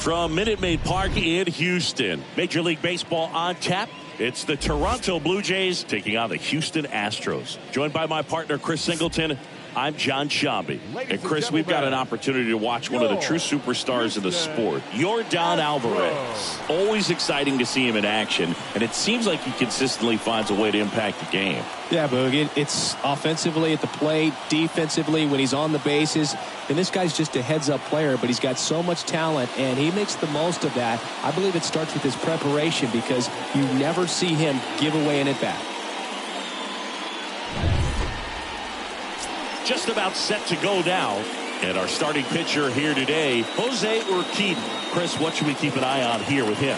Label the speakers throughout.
Speaker 1: From Minute Maid Park in Houston, Major League Baseball on tap. It's the Toronto Blue Jays taking on the Houston Astros. Joined by my partner, Chris Singleton. I'm John Shambi. And Chris, we've got an opportunity to watch one of the true superstars of the sport, Yordan Alvarez. Always exciting to see him in action, and it seems like he consistently finds a way to impact the game.
Speaker 2: Yeah, Boog, it's offensively at the plate, defensively when he's on the bases. And this guy's just a heads-up player, but he's got so much talent, and he makes the most of that. I believe it starts with his preparation because you never see him give away an at-bat.
Speaker 1: Just about set to go now. And our starting pitcher here today, Jose Urquidy. Chris, what should we keep an eye on here with him?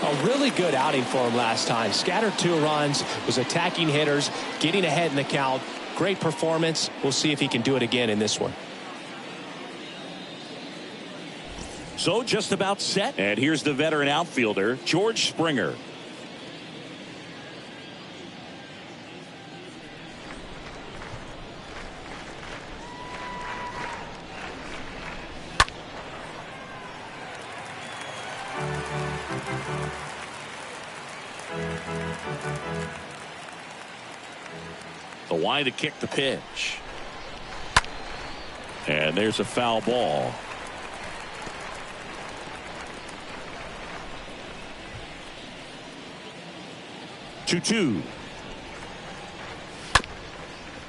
Speaker 2: A really good outing for him last time. Scattered 2 runs, was attacking hitters, getting ahead in the count. Great performance. We'll see if he can do it again in this one.
Speaker 1: So just about set. And here's the veteran outfielder, George Springer. The wide to kick the pitch. And there's a foul ball. Two.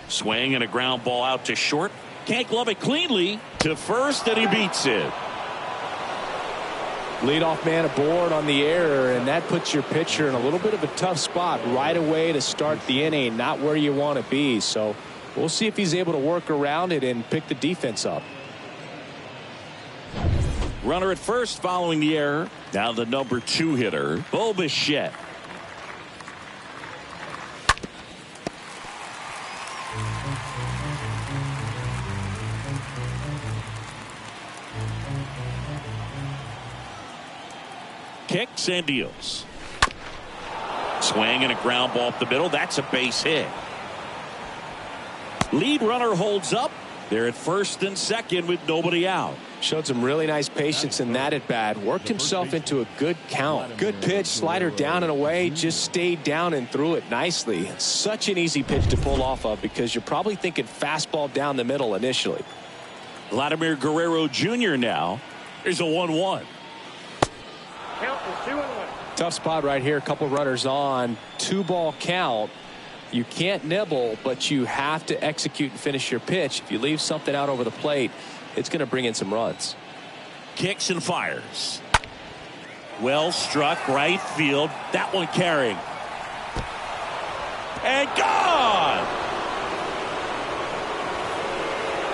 Speaker 1: Swing and a ground ball out to short. Can't glove it cleanly to first, and he beats it.
Speaker 2: Leadoff man aboard on the error, and that puts your pitcher in a little bit of a tough spot right away to start the inning. Not where you want to be. So we'll see if he's able to work around it and pick the defense up.
Speaker 1: Runner at first following the error. Now the number 2 hitter, Bo Bichette. Kicks and deals. Swing and a ground ball up the middle. That's a base hit. Lead runner holds up. They're at first and second with nobody out.
Speaker 2: Showed some really nice patience in that at bat. Worked himself into a good count. Good pitch, slider down and away. Just stayed down and threw it nicely. Such an easy pitch to pull off of because you're probably thinking fastball down the middle initially.
Speaker 1: Vladimir Guerrero Jr. now. Here's a 1-1.
Speaker 3: Count is 2-1.
Speaker 2: Tough spot right here. A couple runners on. 2-ball count. You can't nibble, but you have to execute and finish your pitch. If you leave something out over the plate, it's going to bring in some runs.
Speaker 1: Kicks and fires. Well struck right field. That one carrying. And gone!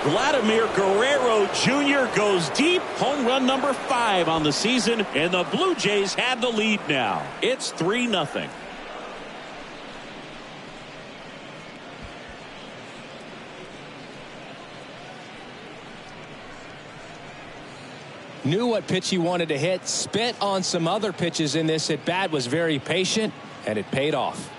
Speaker 1: Vladimir Guerrero Jr. goes deep. Home run number 5 on the season, and the Blue Jays have the lead now. It's 3-0.
Speaker 2: Knew what pitch he wanted to hit. Spit on some other pitches in this at bat. Was very patient, and it paid off.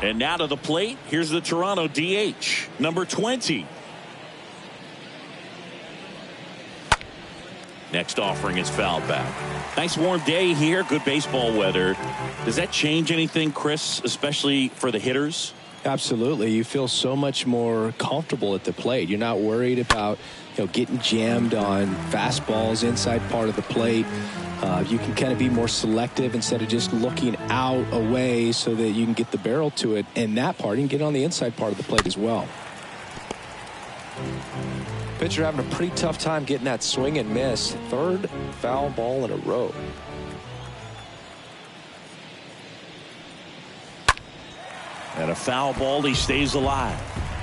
Speaker 1: And now to the plate. Here's the Toronto DH, number 20. Next offering is fouled back. Nice warm day here. Good baseball weather. Does that change anything, Chris, especially for the hitters?
Speaker 2: Absolutely. You feel so much more comfortable at the plate. You're not worried about getting jammed on fastballs inside part of the plate. You can kind of be more selective instead of just looking out away so that you can get the barrel to it. And that part, you can get on the inside part of the plate as well. Pitcher having a pretty tough time getting that swing and miss. 3rd foul ball in a row.
Speaker 1: And a foul ball, he stays alive.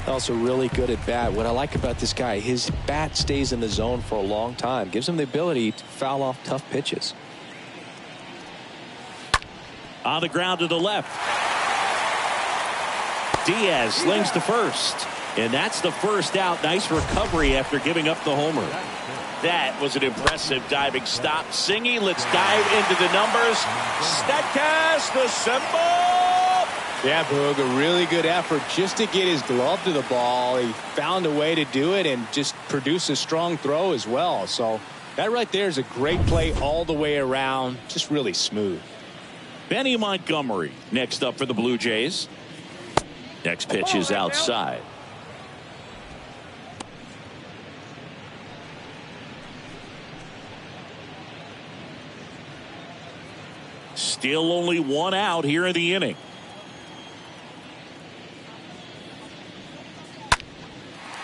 Speaker 2: Also really good at bat. What I like about this guy, his bat stays in the zone for a long time. Gives him the ability to foul off tough pitches.
Speaker 1: On the ground to the left. Diaz slings to first. And that's the first out. Nice recovery after giving up the homer. That was an impressive diving stop. Singy, let's dive into the numbers. Statcast, the symbol.
Speaker 2: Yeah, Boog, a really good effort just to get his glove to the ball. He found a way to do it and just produce a strong throw as well. So that right there is a great play all the way around. Just really smooth.
Speaker 1: Benny Montgomery next up for the Blue Jays. Next pitch is outside. Still only one out here in the inning.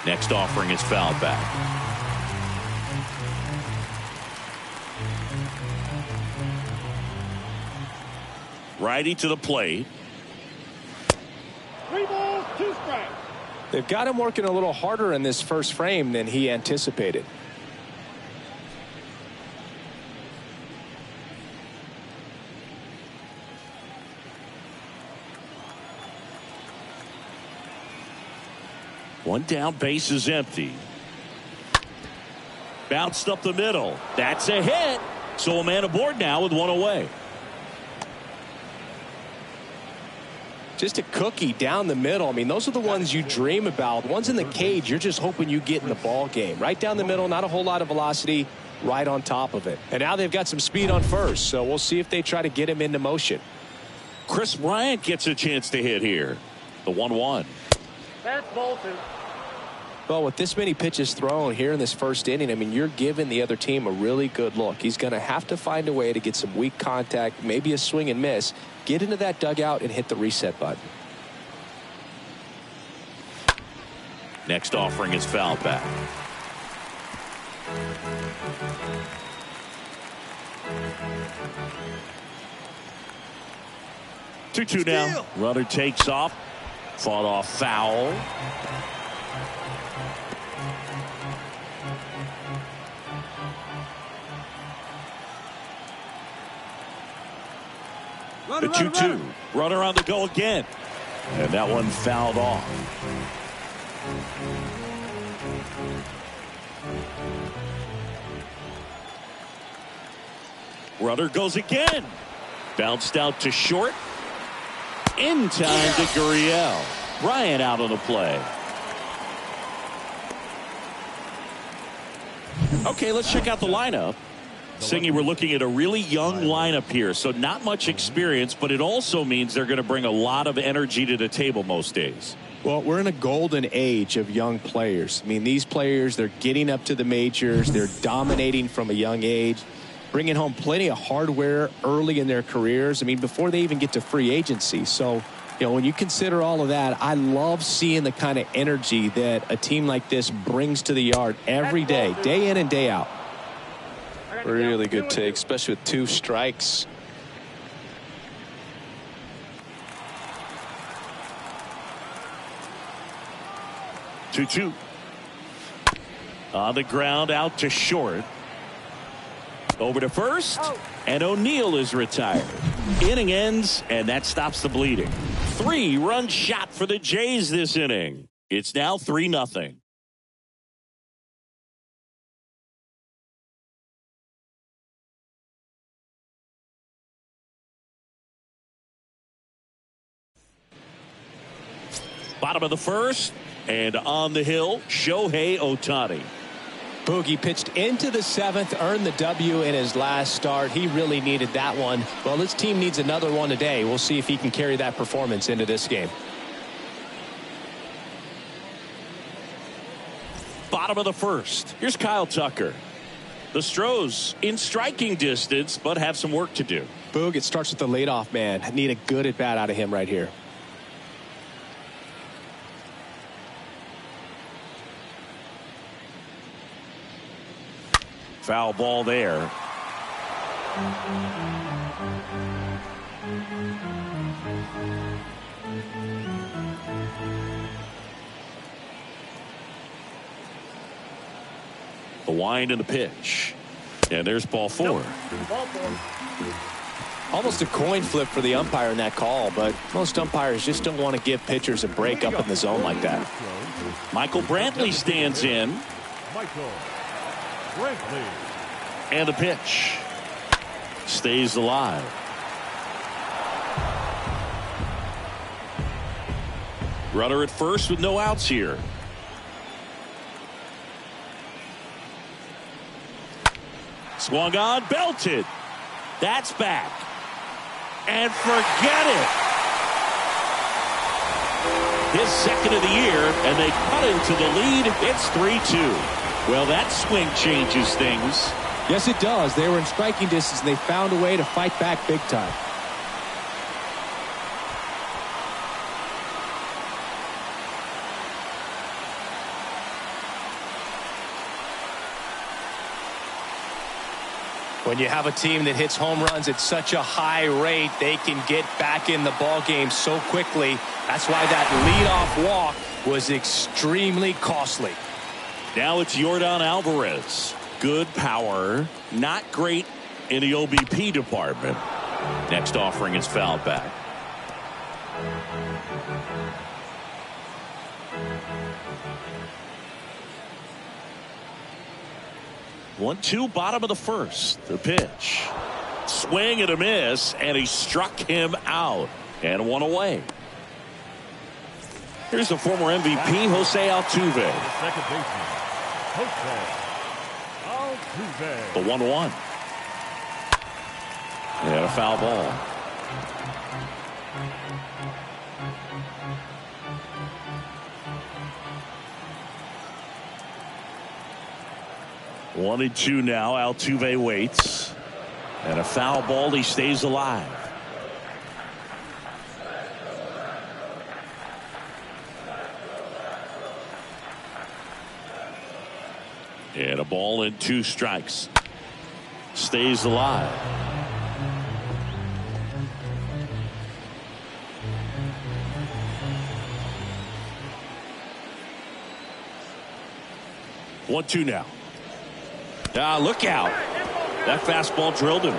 Speaker 1: Next offering is fouled back. Righty to the plate.
Speaker 3: 3 balls, 2 strikes.
Speaker 2: They've got him working a little harder in this first frame than he anticipated.
Speaker 1: One down, base is empty. Bounced up the middle. That's a hit. So a man aboard now with one away.
Speaker 2: Just a cookie down the middle. I mean, those are the ones you dream about. Ones in the cage, you're just hoping you get in the ball game. Right down the middle, not a whole lot of velocity, right on top of it. And now they've got some speed on first, so we'll see if they try to get him into motion.
Speaker 1: Chris Bryant gets a chance to hit here. The 1-1.
Speaker 3: That's ball 2.
Speaker 2: Well, with this many pitches thrown here in this first inning, I mean, you're giving the other team a really good look. He's going to have to find a way to get some weak contact, maybe a swing and miss, get into that dugout and hit the reset button.
Speaker 1: Next offering is fouled back. Two now. Runner takes off. Fought off foul. The 2-2. Runner on the go again. And that one fouled off. Runner goes again. Bounced out to short. In time to Gurriel. Bryant out on the play. Okay, let's check out the lineup. Singy, we're looking at a really young lineup here, so not much experience, but it also means they're going to bring a lot of energy to the table most days.
Speaker 2: Well, we're in a golden age of young players. I mean, these players, they're getting up to the majors. They're dominating from a young age, bringing home plenty of hardware early in their careers. I mean, before they even get to free agency. So, you know, when you consider all of that, I love seeing the kind of energy that a team like this brings to the yard every day, day in and day out. Really good take, especially with 2 strikes.
Speaker 1: Two. On the ground, out to short. Over to first, and O'Neill is retired. Inning ends, and that stops the bleeding. 3-run shot for the Jays this inning. It's now 3-0. Bottom of the first, and on the hill, Shohei Ohtani.
Speaker 2: Boogie pitched into the 7th, earned the W in his last start. He really needed that one. Well, this team needs another one today. We'll see if he can carry that performance into this game.
Speaker 1: Bottom of the first. Here's Kyle Tucker. The Stros in striking distance, but have some work to do.
Speaker 2: Boog, it starts with the leadoff man. Need a good at bat out of him right here.
Speaker 1: Foul ball there. The wind and the pitch. And there's ball 4.
Speaker 3: Ball 4.
Speaker 2: Almost a coin flip for the umpire in that call, but most umpires just don't want to give pitchers a break up in the zone like that.
Speaker 1: Michael Brantley stands in. And the pitch stays alive. Runner at first with no outs here. Swung on, belted. That's back. And forget it. His second of the year, and they cut into the lead. It's 3-2. Well, that swing changes things.
Speaker 2: Yes, it does. They were in striking distance, and they found a way to fight back big time. When you have a team that hits home runs at such a high rate, they can get back in the ball game so quickly. That's why that leadoff walk was extremely costly.
Speaker 1: Now it's Yordan Alvarez. Good power, not great in the OBP department. Next offering is fouled back. 1-2, bottom of the first. The pitch. Swing and a miss, and he struck him out. And one away. Here's the former MVP, Jose Altuve.
Speaker 3: Second baseman, Jose Altuve.
Speaker 1: The 1-1. And a foul ball. One and two now. Altuve waits. And a foul ball. He stays alive. And a ball and 2 strikes. Stays alive. 1-2 now. Look out. That fastball drilled him.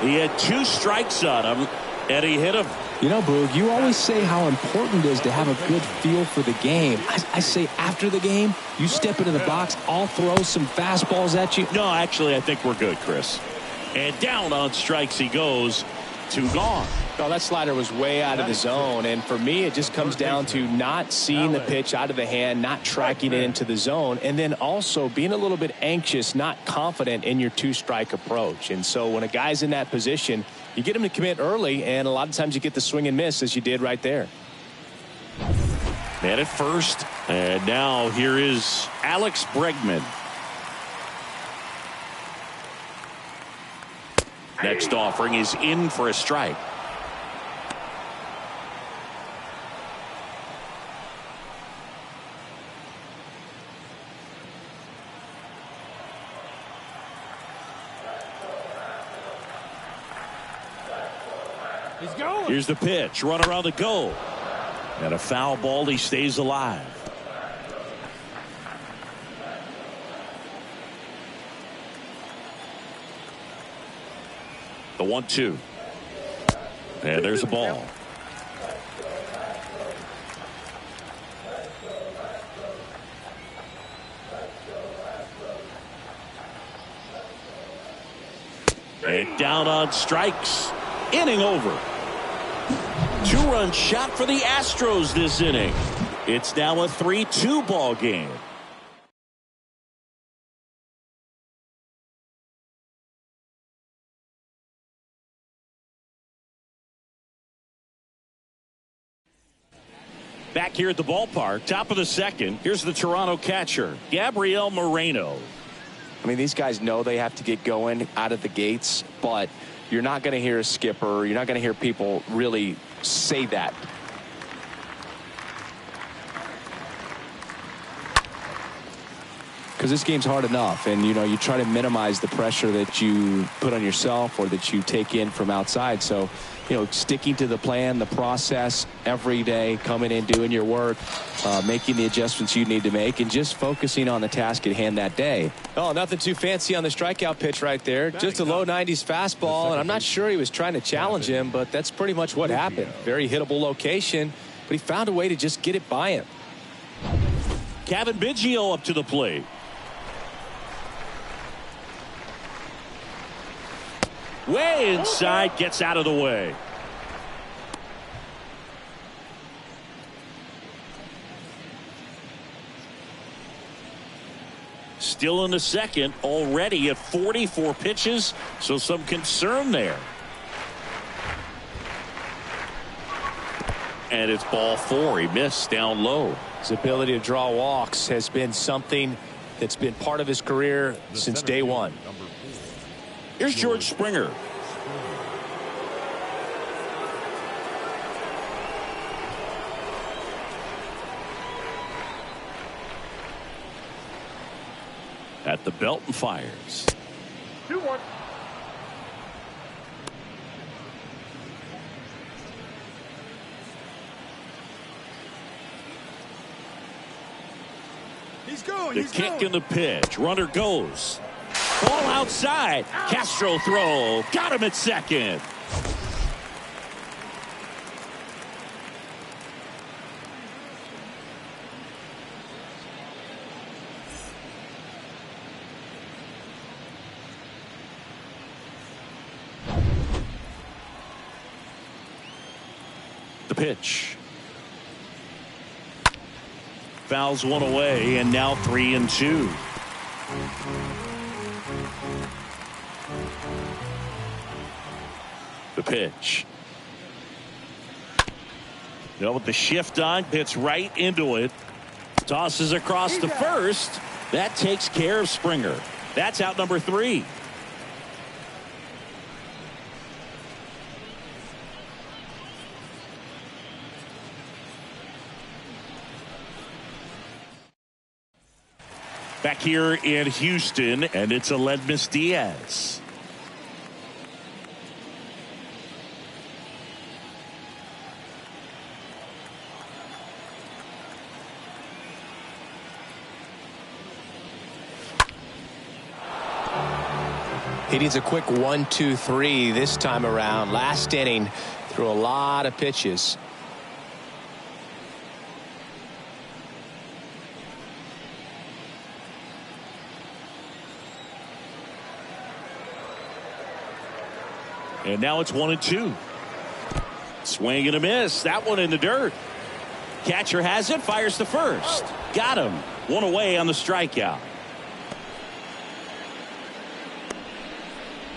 Speaker 1: He had 2 strikes on him, and he hit him.
Speaker 2: You know, Boog, you always say how important it is to have a good feel for the game. I say after the game, you step into the box, I'll throw some fastballs at you.
Speaker 1: No, actually, I think we're good, Chris. And down on strikes he goes. 2 gone.
Speaker 2: Oh, that slider was way out of the zone, and for me it just comes down to not seeing the pitch out of the hand, not tracking it into the zone, and then also being a little bit anxious, not confident in your 2-strike approach. And so when a guy's in that position, you get him to commit early, and a lot of times you get the swing and miss as you did right there.
Speaker 1: Man at first, and now here is Alex Bregman. Next offering is in for a strike.
Speaker 3: He's going.
Speaker 1: Here's the pitch. Run around the goal. And a foul ball. He stays alive. The 1-2. And there's a ball. And down on strikes. Inning over. 2-run shot for the Astros this inning. It's now a 3-2 ball game. Back here at the ballpark, top of the second, here's the Toronto catcher, Gabriel Moreno.
Speaker 2: I mean, these guys know they have to get going out of the gates, but you're not going to hear a skipper, you're not going to hear people really say that. Because this game's hard enough, and you try to minimize the pressure that you put on yourself or that you take in from outside. So sticking to the plan, the process every day, coming in, doing your work, making the adjustments you need to make, and just focusing on the task at hand that day. Oh, nothing too fancy on the strikeout pitch right there. Just a low 90s fastball, and I'm not sure he was trying to challenge him, but that's pretty much what happened. Very hittable location, but he found a way to just get it by him.
Speaker 1: Kevin Biggio up to the plate. Way inside, gets out of the way. Still in the second, already at 44 pitches, so some concern there. And it's ball 4. He missed down low.
Speaker 2: His ability to draw walks has been something that's been part of his career since day one.
Speaker 1: Here's George Springer. At the belt and fires.
Speaker 3: 2-1.
Speaker 1: The kick and the pitch. Runner goes. Ball outside. Castro throw. Got him at second. The pitch. Fouls one away, and now 3-2. The pitch. With the shift on, hits right into it. Tosses across to first. That takes care of Springer. That's out number 3. Back here in Houston, and it's Aledmys Diaz.
Speaker 2: He needs a quick 1-2-3 this time around. Last inning, threw a lot of pitches.
Speaker 1: And now it's 1-2. Swing and a miss. That one in the dirt. Catcher has it. Fires to first. Got him. One away on the strikeout.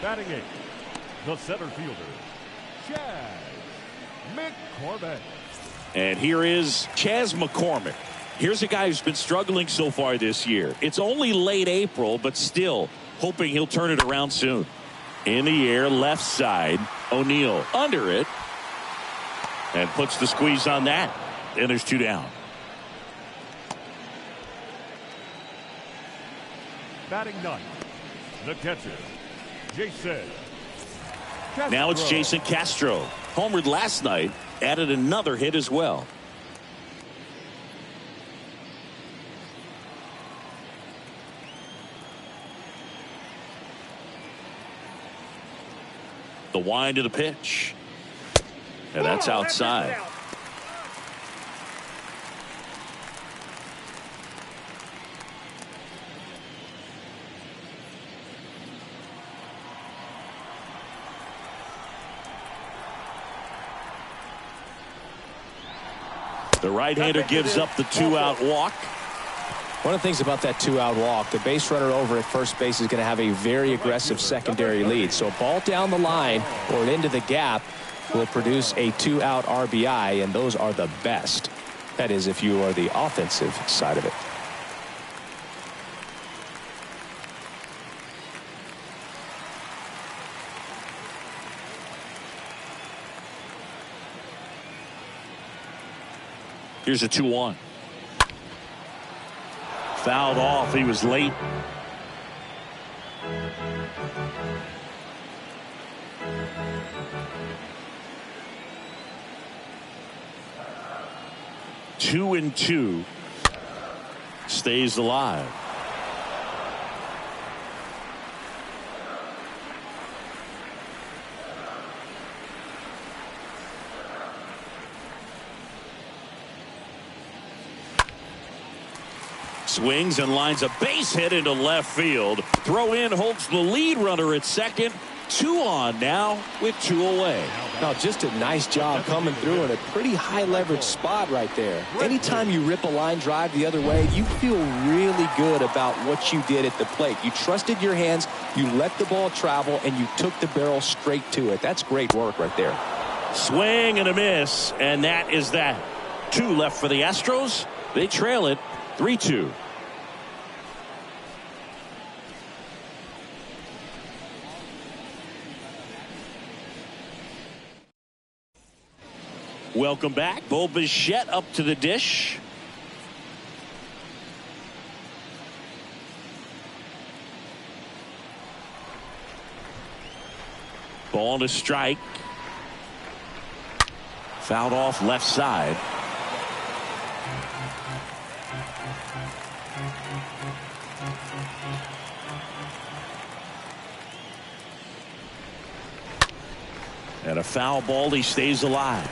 Speaker 3: Batting 8, the center fielder, Chas McCormick.
Speaker 1: And here is Chas McCormick. Here's a guy who's been struggling so far this year. It's only late April, but still hoping he'll turn it around soon. In the air, left side. O'Neill under it. And puts the squeeze on that. And there's 2 down.
Speaker 3: Batting 9, the catcher, Jason Castro.
Speaker 1: Now it's Jason Castro. Homered last night. Added another hit as well. The wind of the pitch. And that's outside. The right-hander gives up the 2-out walk.
Speaker 2: One of the things about that 2-out walk, the base runner over at first base is going to have a very aggressive secondary lead. So a ball down the line or into the gap will produce a 2-out RBI, and those are the best. That is, if you are the offensive side of it.
Speaker 1: Here's a 2-1. Fouled off. He was late. Two and 2. Stays alive. Swings and lines a base hit into left field. Throw in holds the lead runner at second. 2 on now with 2 away.
Speaker 2: No, just a nice job coming through in a pretty high leverage spot right there. Anytime you rip a line drive the other way, you feel really good about what you did at the plate. You trusted your hands, you let the ball travel, and you took the barrel straight to it. That's great work right there.
Speaker 1: Swing and a miss, and that is that. 2 left for the Astros. They trail it 3-2. Welcome back. Bo Bichette up to the dish. Ball to strike. Fouled off left side. And a foul ball. He stays alive.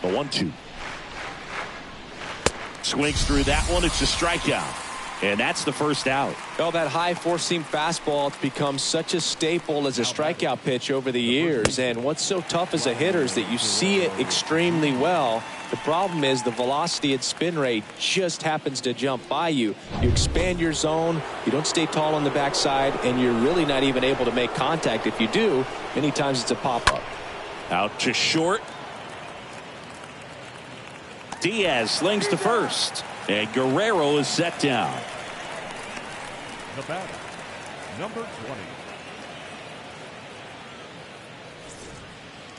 Speaker 1: The 1-2. Swings through that one. It's a strikeout. And that's the first out.
Speaker 2: Well, that high four-seam fastball, it's become such a staple as a strikeout pitch over the years. And what's so tough as a hitter is that you see it extremely well. The problem is the velocity and spin rate just happens to jump by you. You expand your zone, you don't stay tall on the backside, and you're really not even able to make contact. If you do, many times it's a pop-up.
Speaker 1: Out to short. Diaz slings to first. And Guerrero is set down.
Speaker 3: The batter, number 20.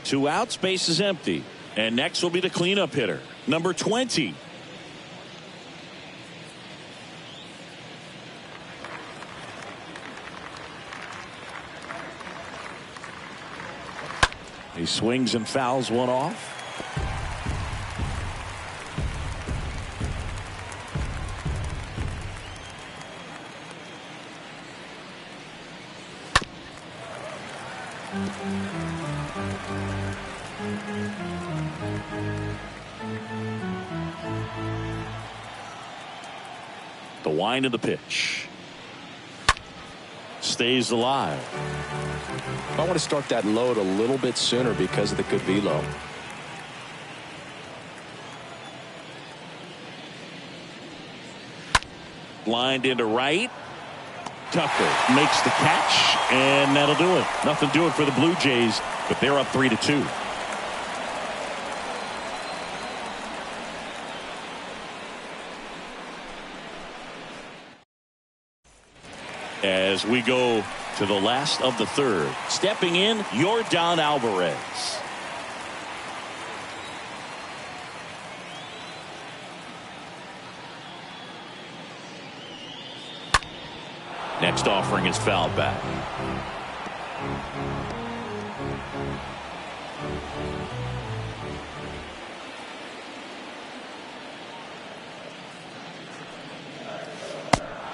Speaker 1: 2 outs, base is empty. And next will be the cleanup hitter, number 20. He swings and fouls one off. The wind of the pitch. Stays alive.
Speaker 2: I want to start that load a little bit sooner because of the good velo.
Speaker 1: Lined into right. Tucker makes the catch, and that'll do it. Nothing doing for the Blue Jays, but they're up 3-2. As we go to the last of the third, stepping in, Yordan Alvarez. Next offering is fouled back.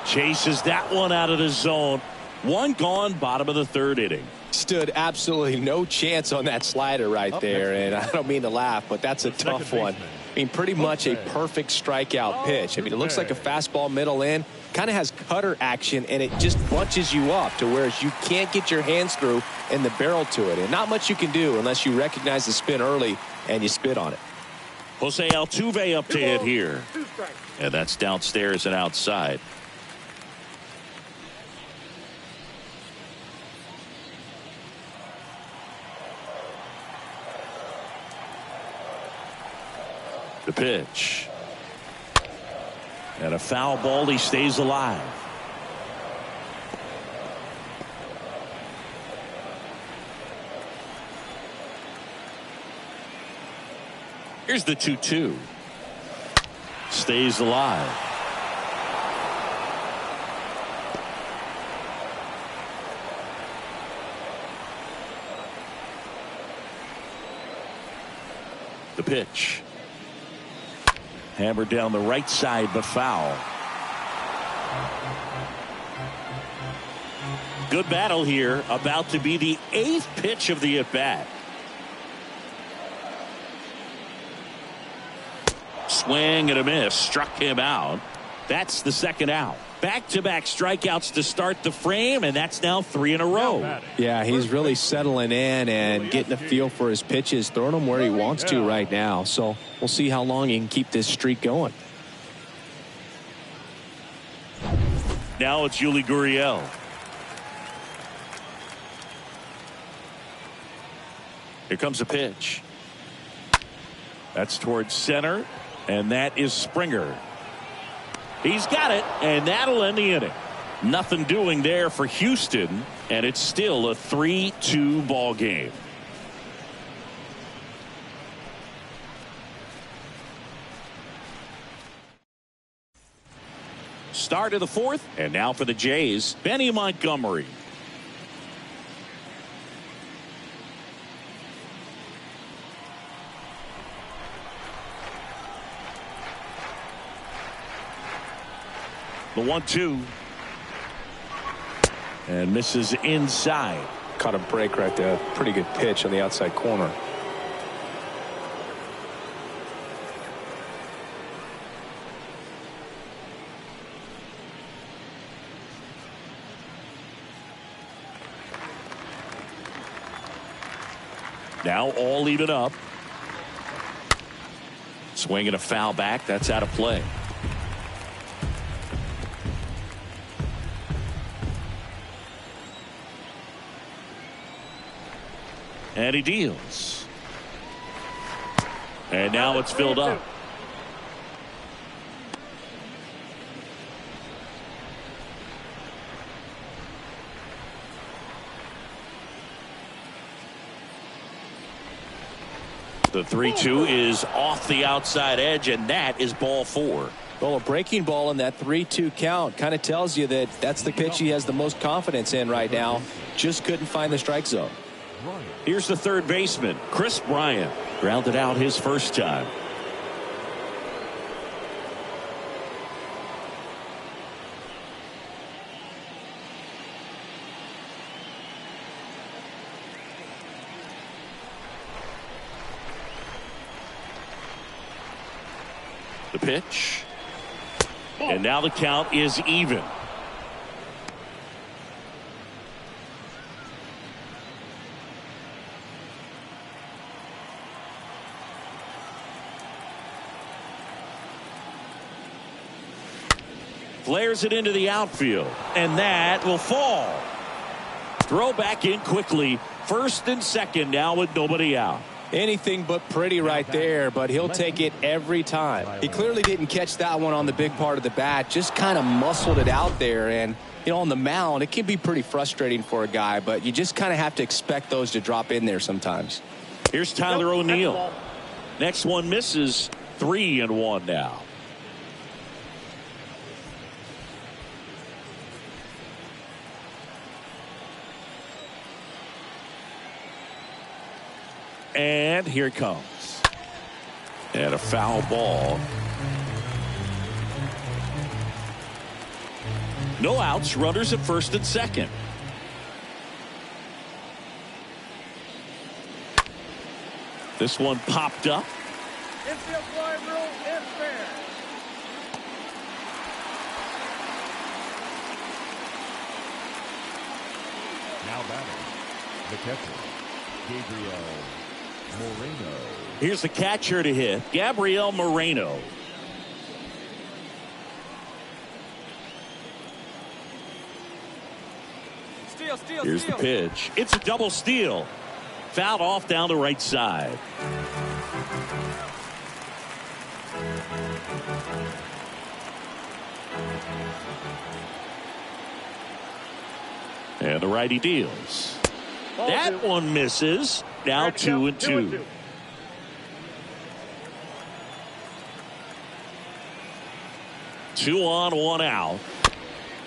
Speaker 1: Chases that one out of the zone. 1 gone, bottom of the 3rd inning.
Speaker 2: Stood absolutely no chance on that slider right there, and I don't mean to laugh, but that's a tough one. I mean, pretty much a perfect strikeout pitch. I mean, it looks like a fastball middle in, kind of has cutter action, and it just bunches you up to where you can't get your hands through and the barrel to it. And not much you can do unless you recognize the spin early and you spit on it.
Speaker 1: Jose Altuve up to hit here. And that's downstairs and outside. The pitch. And a foul ball. He stays alive. Here's the 2-2. Stays alive. The pitch. Hammered down the right side, but foul. Good battle here. About to be the 8th pitch of the at-bat. swing and a miss. Struck him out. That's the second out. Back-to-back strikeouts to start the frame, and that's now 3 in a row.
Speaker 2: Yeah, he's really settling in and getting a feel for his pitches, throwing them where he wants to right now. So we'll see how long he can keep this streak going.
Speaker 1: Now it's Yuli Gurriel. Here comes a pitch. That's towards center, and that is Springer. He's got it, and that'll end the inning. Nothing doing there for Houston, and it's still a 3-2 ball game. Start of the fourth, and now for the Jays, Benny Montgomery. The 1-2. And misses inside.
Speaker 2: Caught a break right there. Pretty good pitch on the outside corner.
Speaker 1: Now all even up. Swing and a foul back. That's out of play. And he deals. And now it's filled up. The 3-2 is off the outside edge, and that is ball 4.
Speaker 2: Well, a breaking ball in that 3-2 count kind of tells you that that's the pitch he has the most confidence in right now. Just couldn't find the strike zone.
Speaker 1: Here's the third baseman, Chris Bryant. Grounded out his first time. The pitch. And now the count is even. Flares it into the outfield, and that will fall. Throw back in quickly. First and second now with nobody out.
Speaker 2: Anything but pretty right there, but he'll take it every time. He clearly didn't catch that one on the big part of the bat, just kind of muscled it out there. And, you know, on the mound, it can be pretty frustrating for a guy, but you just kind of have to expect those to drop in there sometimes.
Speaker 1: Here's Tyler O'Neill. Next one misses. 3-1 now. And here it comes. And a foul ball. No outs, runners at first and second. This one popped up.
Speaker 3: Infield fly rule is fair. Now batting, the catcher, Gabriel Moreno.
Speaker 1: Here's the catcher to hit, Gabriel Moreno. Here's the pitch. It's a double steal. Fouled off down the right side. And the righty deals. That one misses. Now 2-2. Two on, one out.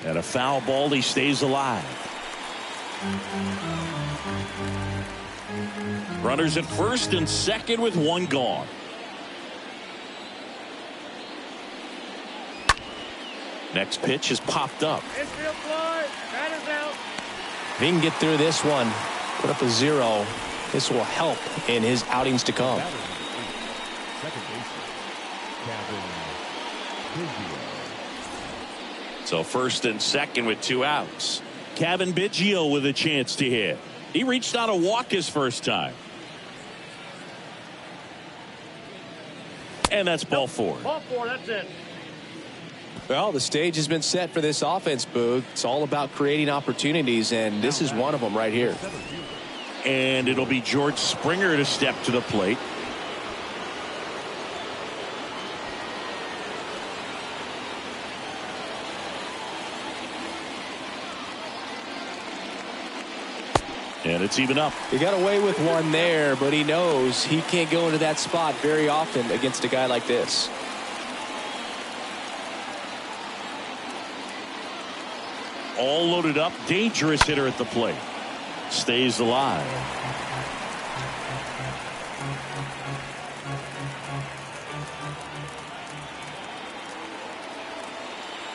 Speaker 1: And a foul ball. He stays alive. Runners at first and second with one gone. Next pitch is popped up.
Speaker 3: Infield fly. That is out.
Speaker 2: If he can get through this one, put up a 0, this will help in his outings to come.
Speaker 3: Second baseman,
Speaker 1: So first and second with 2 outs. Kevin Biggio with a chance to hit. He reached out a walk his first time. And that's ball 4.
Speaker 3: Ball 4, that's it.
Speaker 2: Well, the stage has been set for this offense, Boog. It's all about creating opportunities, and this is one of them right here.
Speaker 1: And it'll be George Springer to step to the plate. And it's even up.
Speaker 2: He got away with one there, but he knows he can't go into that spot very often against a guy like this.
Speaker 1: All loaded up. Dangerous hitter at the plate. Stays alive.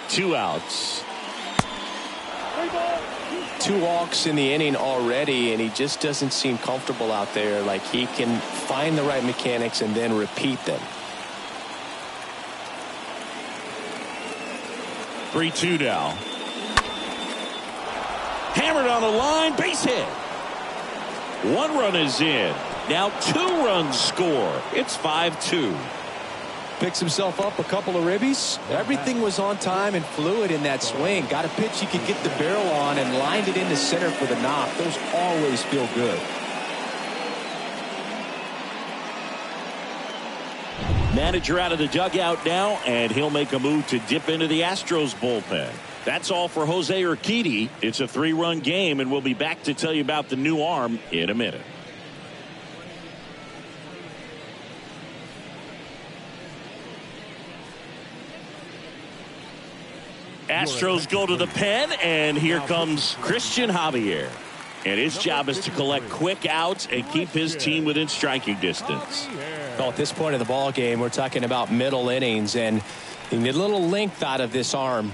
Speaker 1: Two outs.
Speaker 2: 2 walks in the inning already, and he just doesn't seem comfortable out there. Like he can find the right mechanics and then repeat them.
Speaker 1: 3-2 now. Hammered on the line, base hit. 1 run is in. Now 2 runs score. It's 5-2.
Speaker 2: Picks himself up a couple of ribbies. Everything was on time and fluid in that swing. Got a pitch he could get the barrel on and lined it into center for the knock. Those always feel good.
Speaker 1: Manager out of the dugout now, and he'll make a move to dip into the Astros bullpen. That's all for Jose Urquidy. It's a 3-run game, and we'll be back to tell you about the new arm in a minute. Astros go to the pen, and here comes Christian Javier. And his job is to collect quick outs and keep his team within striking distance.
Speaker 2: Well, at this point of the ball game, we're talking about middle innings, and you need a little length out of this arm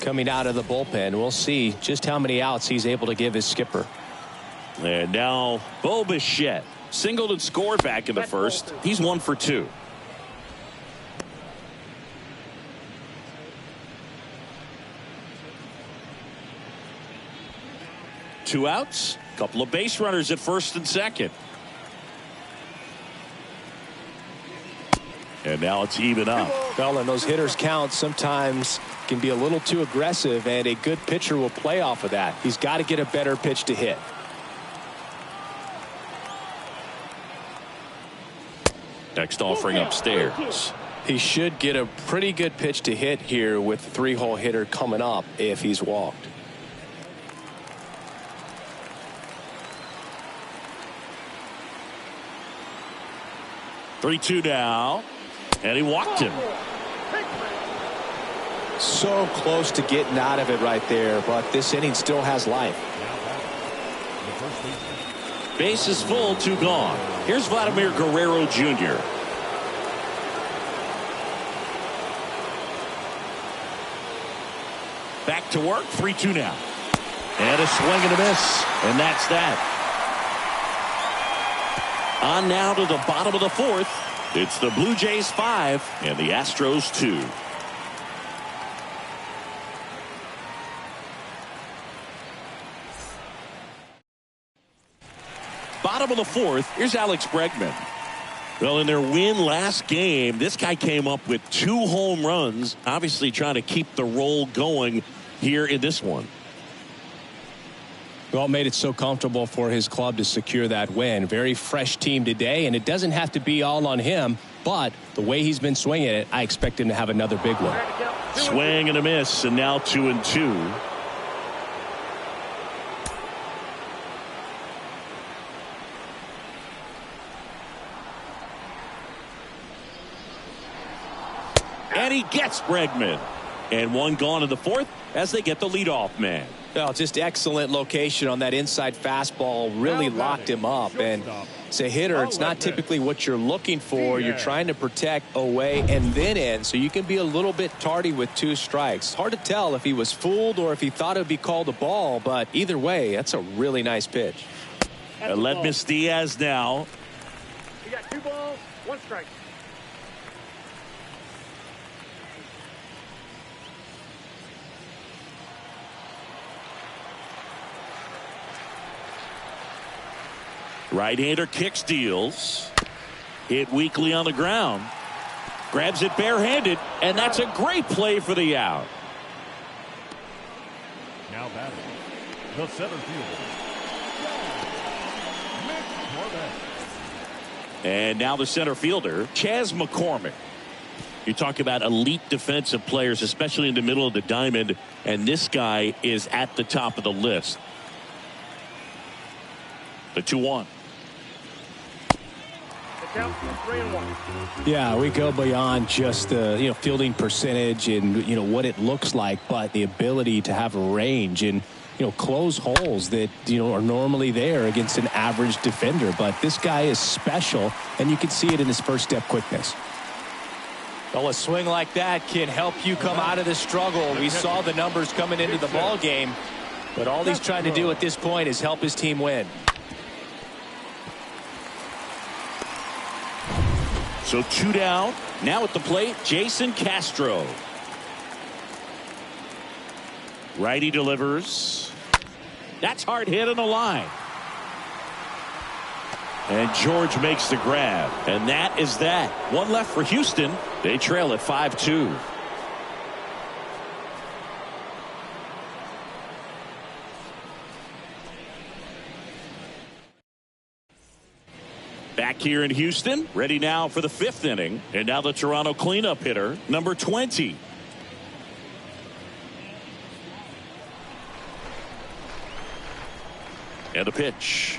Speaker 2: coming out of the bullpen. We'll see just how many outs he's able to give his skipper.
Speaker 1: And now Bo Bichette singled and scored back in the first. He's 1 for 2. Two outs, couple of base runners at first and second. And now it's even up.
Speaker 2: Well, and those hitters count sometimes can be a little too aggressive, and a good pitcher will play off of that. He's got to get a better pitch to hit.
Speaker 1: Next offering upstairs.
Speaker 2: He should get a pretty good pitch to hit here with the 3-hole hitter coming up if he's walked.
Speaker 1: Three-two now, and he walked him.
Speaker 2: So close to getting out of it right there, but this inning still has life.
Speaker 1: Base is full, 2 gone. Here's Vladimir Guerrero Jr. Back to work, 3-2 now. And a swing and a miss, and that's that. On now to the bottom of the 4th. It's the Blue Jays 5 and the Astros 2. Bottom of the 4th. Here's Alex Bregman. Well, in their win last game, this guy came up with 2 home runs, obviously trying to keep the roll going here in this one.
Speaker 2: Well, made it so comfortable for his club to secure that win. Very fresh team today, and it doesn't have to be all on him, but the way he's been swinging it, I expect him to have another big one.
Speaker 1: Swing and a miss, and now 2-2. And he gets Bregman. And 1 gone in the 4th as they get the leadoff man.
Speaker 2: Well, just excellent location on that inside fastball. Really locked him up. And as a hitter, it's not typically what you're looking for. You're trying to protect away and then in, so you can be a little bit tardy with 2 strikes. Hard to tell if he was fooled or if he thought it would be called a ball, but either way, that's a really nice pitch.
Speaker 1: Aledmys Diaz now.
Speaker 3: You got 2 balls, 1 strike.
Speaker 1: Right-hander kicks, deals. Hit weakly on the ground. Grabs it barehanded, and that's a great play for the out.
Speaker 4: Now batting, the center fielder.
Speaker 1: And now the center fielder, Chas McCormick. You talk about elite defensive players, especially in the middle of the diamond, and this guy is at the top of the list. The 2-1.
Speaker 3: Count 3-1.
Speaker 2: Yeah, we go beyond just the fielding percentage and what it looks like, but the ability to have a range and close holes that are normally there against an average defender. But this guy is special, and you can see it in his first step quickness.
Speaker 5: Well, a swing like that can help you come out of the struggle. We saw the numbers coming into the ball game, but all he's trying to do at this point is help his team win.
Speaker 1: So 2 down. Now at the plate, Jason Castro. Righty delivers. That's hard hit on the line. And George makes the grab. And that is that. One left for Houston. They trail at 5-2. Back here in Houston, ready now for the 5th inning. And now the Toronto cleanup hitter, number 20. And a pitch.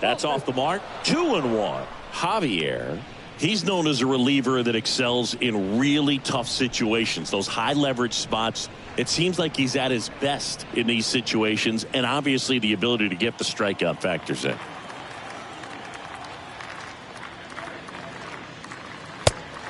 Speaker 1: That's off the mark. 2-1. Javier. He's known as a reliever that excels in really tough situations. Those high leverage spots. It seems like he's at his best in these situations. And obviously the ability to get the strikeout factors in.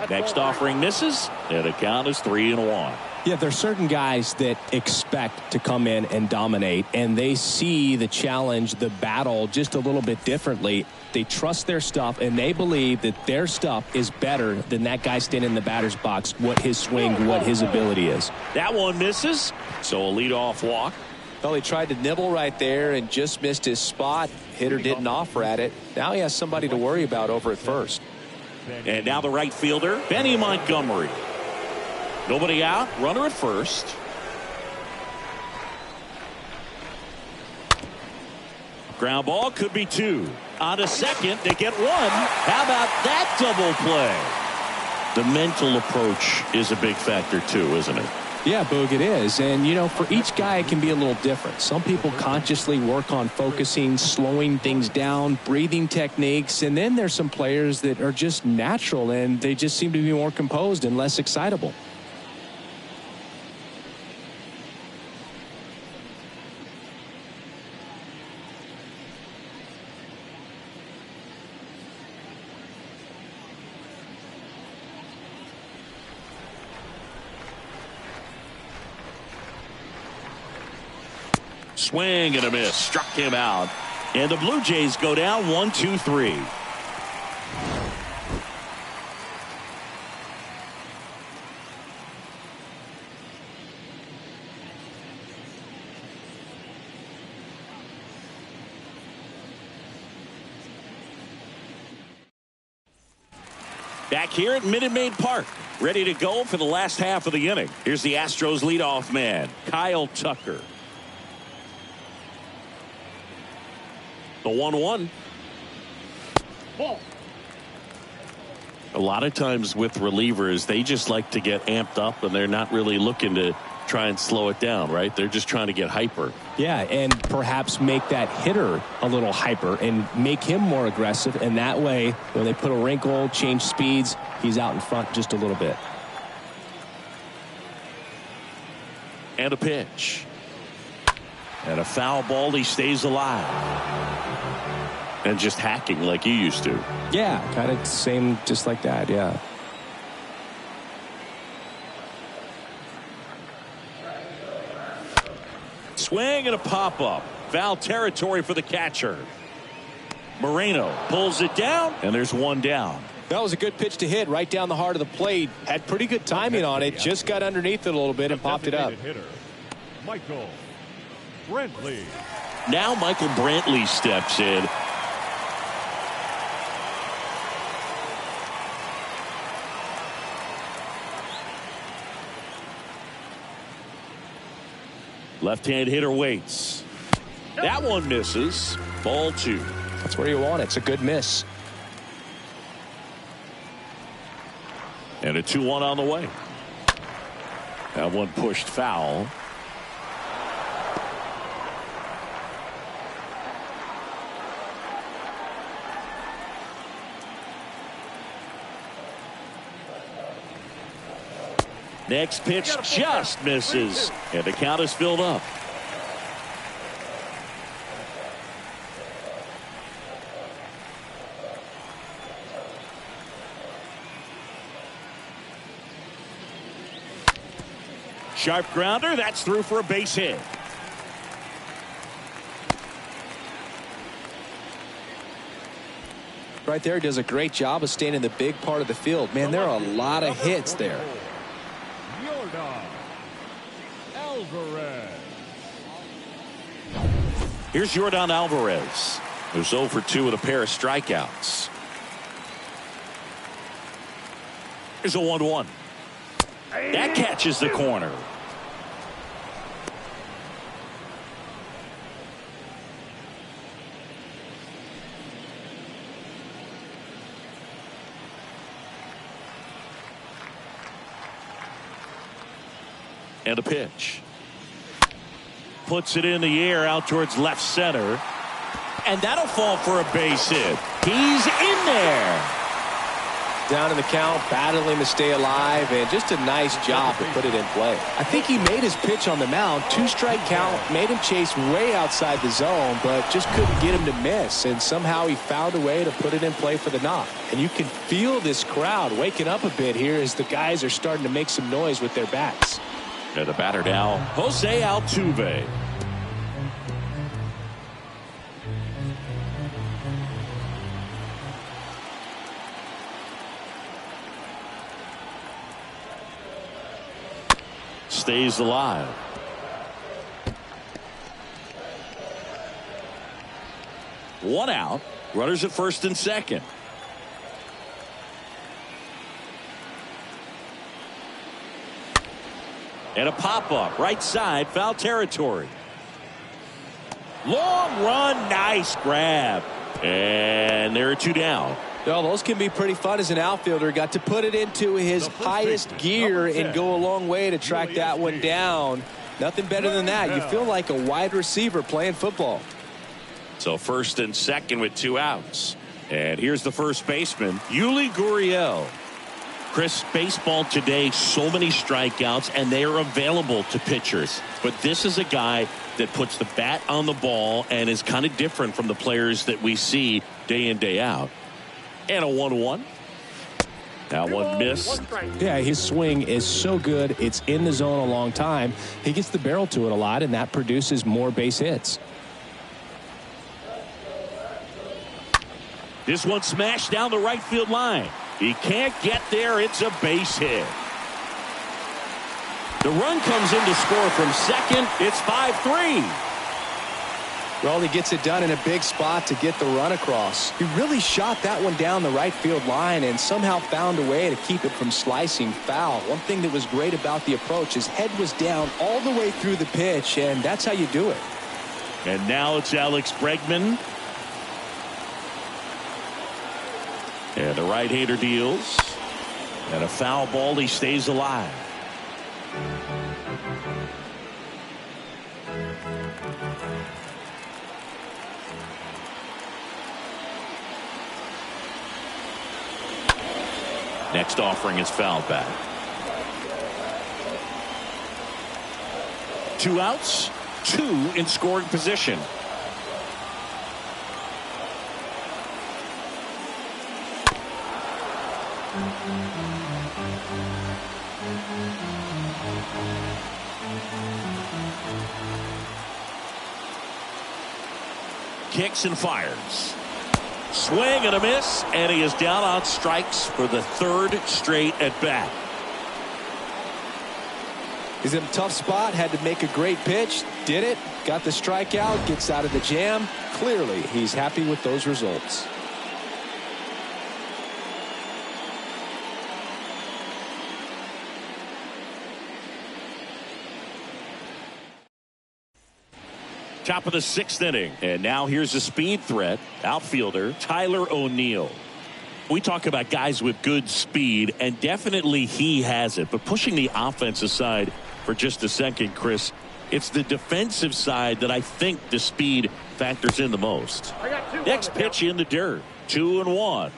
Speaker 1: Next offering misses, and the count is 3-1.
Speaker 2: Yeah, there's certain guys that expect to come in and dominate, and they see the challenge, the battle just a little bit differently. They trust their stuff, and they believe that their stuff is better than that guy standing in the batter's box, what his swing, what his ability is.
Speaker 1: That one misses, so a leadoff walk.
Speaker 5: Well, he tried to nibble right there and just missed his spot. Hitter didn't offer at it. Now he has somebody to worry about over at first.
Speaker 1: And now the right fielder, Benny Montgomery. Nobody out, runner at first. Ground ball, could be 2. On to second, they get 1. How about that double play? The mental approach is a big factor too, isn't it?
Speaker 2: Yeah, Boog, it is. And, for each guy, it can be a little different. Some people consciously work on focusing, slowing things down, breathing techniques. And then there's some players that are just natural, and they just seem to be more composed and less excitable.
Speaker 1: Swing and a miss. Struck him out. And the Blue Jays go down 1-2-3. Back here at Minute Maid Park, ready to go for the last half of the inning. Here's the Astros leadoff man, Kyle Tucker. The 1-1. A lot of times with relievers, they just like to get amped up, and they're not really looking to try and slow it down, right? They're just trying to get hyper.
Speaker 2: Yeah, and perhaps make that hitter a little hyper and make him more aggressive. And that way, when they put a wrinkle, change speeds, he's out in front just a little bit.
Speaker 1: And a pitch. And a foul ball, he stays alive. And just hacking like he used to.
Speaker 2: Yeah, kind of same, just like that, yeah.
Speaker 1: Swing and a pop-up. Foul territory for the catcher. Moreno pulls it down, and there's 1 down.
Speaker 5: That was a good pitch to hit right down the heart of the plate. Had pretty good timing on it. Just got underneath it a little bit and popped it up.
Speaker 4: Hitter, Michael Brantley.
Speaker 1: Now Michael Brantley steps in. Left-hand hitter waits. That one misses. Ball 2.
Speaker 2: That's where you want it. It's a good miss.
Speaker 1: And a 2-1 on the way. That one pushed foul. Next pitch just misses, and the count is filled up. Sharp grounder, that's through for a base hit.
Speaker 2: Right there, does a great job of staying in the big part of the field. Man, there are a lot of hits there.
Speaker 4: Alvarez.
Speaker 1: Here's Yordan Alvarez, who's 0 for 2 with a pair of strikeouts. Here's a 1-1. That catches the corner. And a pitch. Puts it in the air out towards left center. And that'll fall for a base hit. He's in there.
Speaker 2: Down in the count, battling to stay alive, and just a nice job to put it in play. I think he made his pitch on the mound. 2-strike count, made him chase way outside the zone, but just couldn't get him to miss. And somehow he found a way to put it in play for the knock. And you can feel this crowd waking up a bit here as the guys are starting to make some noise with their bats.
Speaker 1: And the batter now, Jose Altuve. Stays alive. One out. Runners at first and second. And a pop-up, right side, foul territory. Long run, nice grab. And there are 2 down.
Speaker 2: Well, those can be pretty fun as an outfielder. Got to put it into his highest gear and go a long way to track that one down. Nothing better than that. You feel like a wide receiver playing football.
Speaker 1: So first and second with 2 outs. And here's the first baseman, Yuli Gurriel. Chris, baseball today, so many strikeouts, and they are available to pitchers. But this is a guy that puts the bat on the ball and is kind of different from the players that we see day in, day out. And a 1-1. That one missed.
Speaker 2: Yeah, his swing is so good. It's in the zone a long time. He gets the barrel to it a lot, and that produces more base hits.
Speaker 1: This one smashed down the right field line. He can't get there. It's a base hit. The run comes in to score from second. It's 5-3.
Speaker 2: Well, he gets it done in a big spot to get the run across. He really shot that one down the right field line and somehow found a way to keep it from slicing foul. One thing that was great about the approach, his head was down all the way through the pitch, and that's how you do it.
Speaker 1: And now it's Alex Bregman. And the right-hander deals. And a foul ball. He stays alive. Next offering is fouled back. 2 outs, 2 in scoring position. Kicks and fires. Swing and a miss, and he is down on strikes for the 3rd straight at bat.
Speaker 2: He's in a tough spot, had to make a great pitch, did it, got the strikeout, gets out of the jam. Clearly, he's happy with those results.
Speaker 1: Top of the 6th inning. And now here's a speed threat. Outfielder Tyler O'Neill. We talk about guys with good speed, and definitely he has it. But pushing the offense aside for just a second, Chris, it's the defensive side that I think the speed factors in the most. Next pitch in the dirt. 2-1.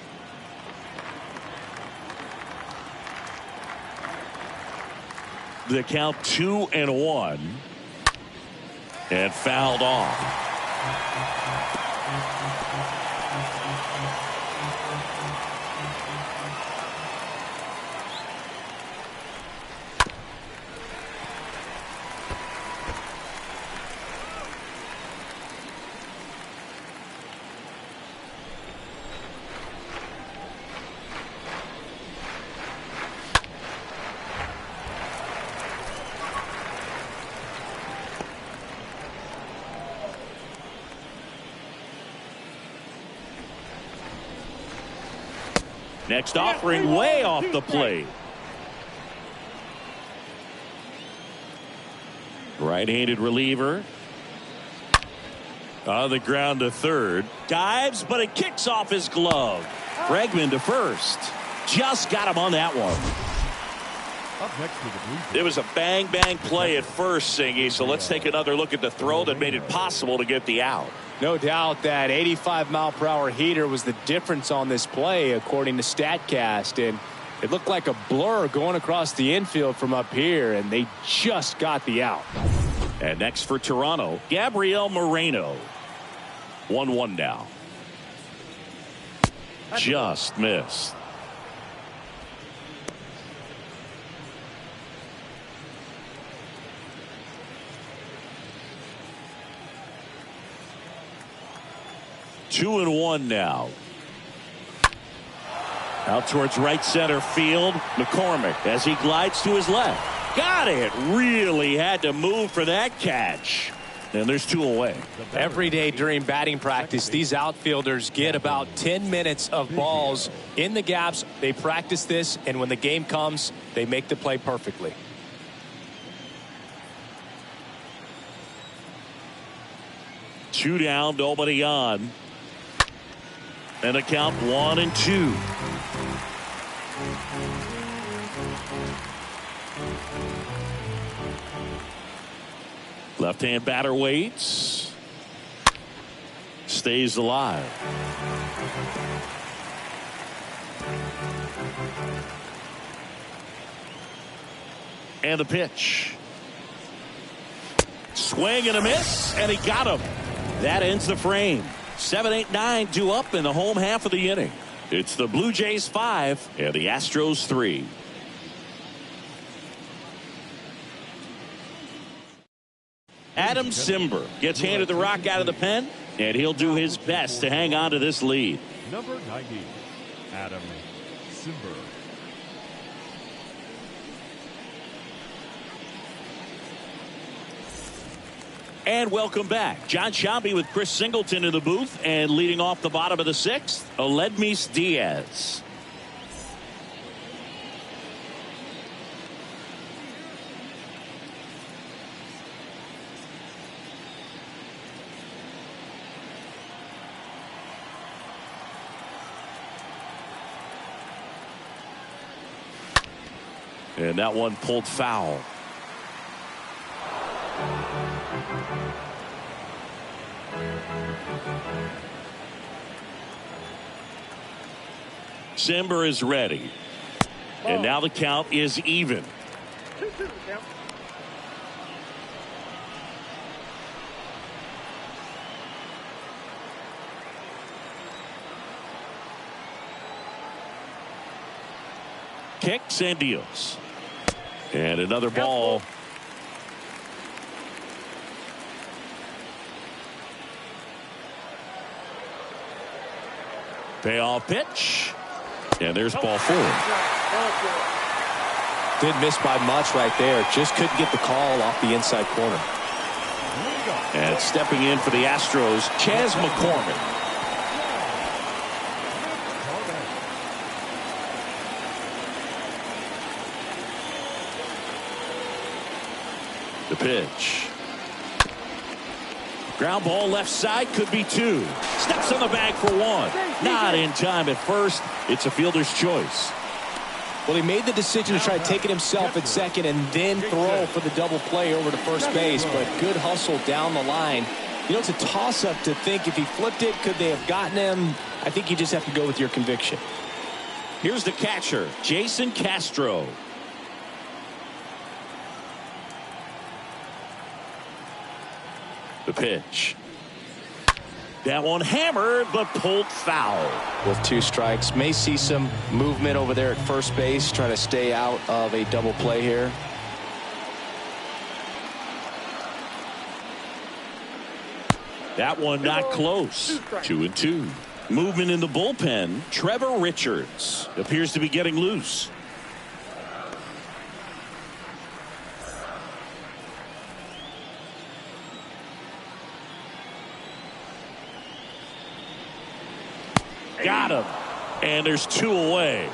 Speaker 1: The count 2-1. And fouled off. Next offering way off the plate. Right-handed reliever. On the ground to third. Dives, but it kicks off his glove. Bregman to first. Just got him on that one.
Speaker 4: Up next to the Blue Jays.
Speaker 1: It was a bang-bang play at first, Singy, so let's take another look at the throw that made it possible to get the out.
Speaker 5: No doubt that 85-mile-per-hour heater was the difference on this play, according to StatCast. And it looked like a blur going across the infield from up here, and they just got the out.
Speaker 1: And next for Toronto, Gabriel Moreno. 1-1 now. Just missed. Two and one now. Out towards right center field. McCormick as he glides to his left. Got it. Really had to move for that catch. And there's 2 away.
Speaker 5: Every day during batting practice, these outfielders get about 10 minutes of balls in the gaps. They practice this, and when the game comes, they make the play perfectly.
Speaker 1: Two down, nobody on. And a count 1-2. Left-hand batter waits. Stays alive. And the pitch. Swing and a miss, and he got him. That ends the frame. 7, 8, 9 due up in the home half of the inning. It's the Blue Jays 5 and the Astros 3. Adam Simber gets handed the rock out of the pen, and he'll do his best to hang on to this lead.
Speaker 4: Number 90, Adam Simber.
Speaker 1: And welcome back. John Shambi with Chris Singleton in the booth, and leading off the bottom of the 6th, Aledmys Diaz. And that one pulled foul. Simber is ready. And now the count is even.
Speaker 3: 2-2 the count.
Speaker 1: Kicks and deals. And another ball. Payoff pitch. And there's ball 4.
Speaker 5: Didn't miss by much right there. Just couldn't get the call off the inside corner.
Speaker 1: And stepping in for the Astros, Chas McCormick. The pitch. Ground ball left side, could be two. Steps on the bag for one. Not in time at first. It's a fielder's choice.
Speaker 5: Well, he made the decision to try to take it himself at second and then throw for the double play over to first base, but good hustle down the line. You know, it's a toss-up to think if he flipped it, could they have gotten him? I think you just have to go with your conviction.
Speaker 1: Here's the catcher, Jason Castro. The pitch. That one hammered, but pulled foul.
Speaker 5: With 2 strikes, may see some movement over there at first base, trying to stay out of a double play here.
Speaker 1: That one not close. 2-2. Movement in the bullpen. Trevor Richards appears to be getting loose. Got him. And there's 2 away.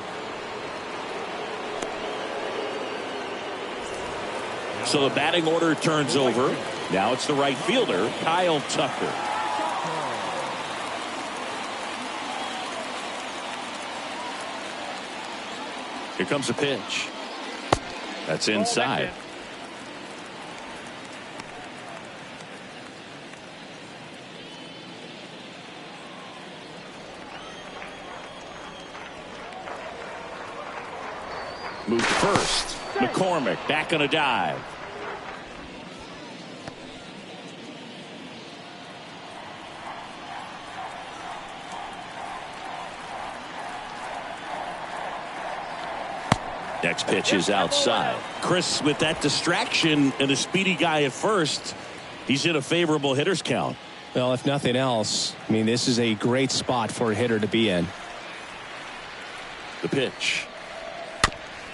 Speaker 1: So the batting order turns over. Now it's the right fielder, Kyle Tucker. Here comes a pitch. That's inside. Move to first. McCormick back on a dive. Next pitch is outside. Chris, with that distraction and a speedy guy at first, he's in a favorable hitter's count.
Speaker 5: Well, if nothing else, I mean, this is a great spot for a hitter to be in.
Speaker 1: The pitch.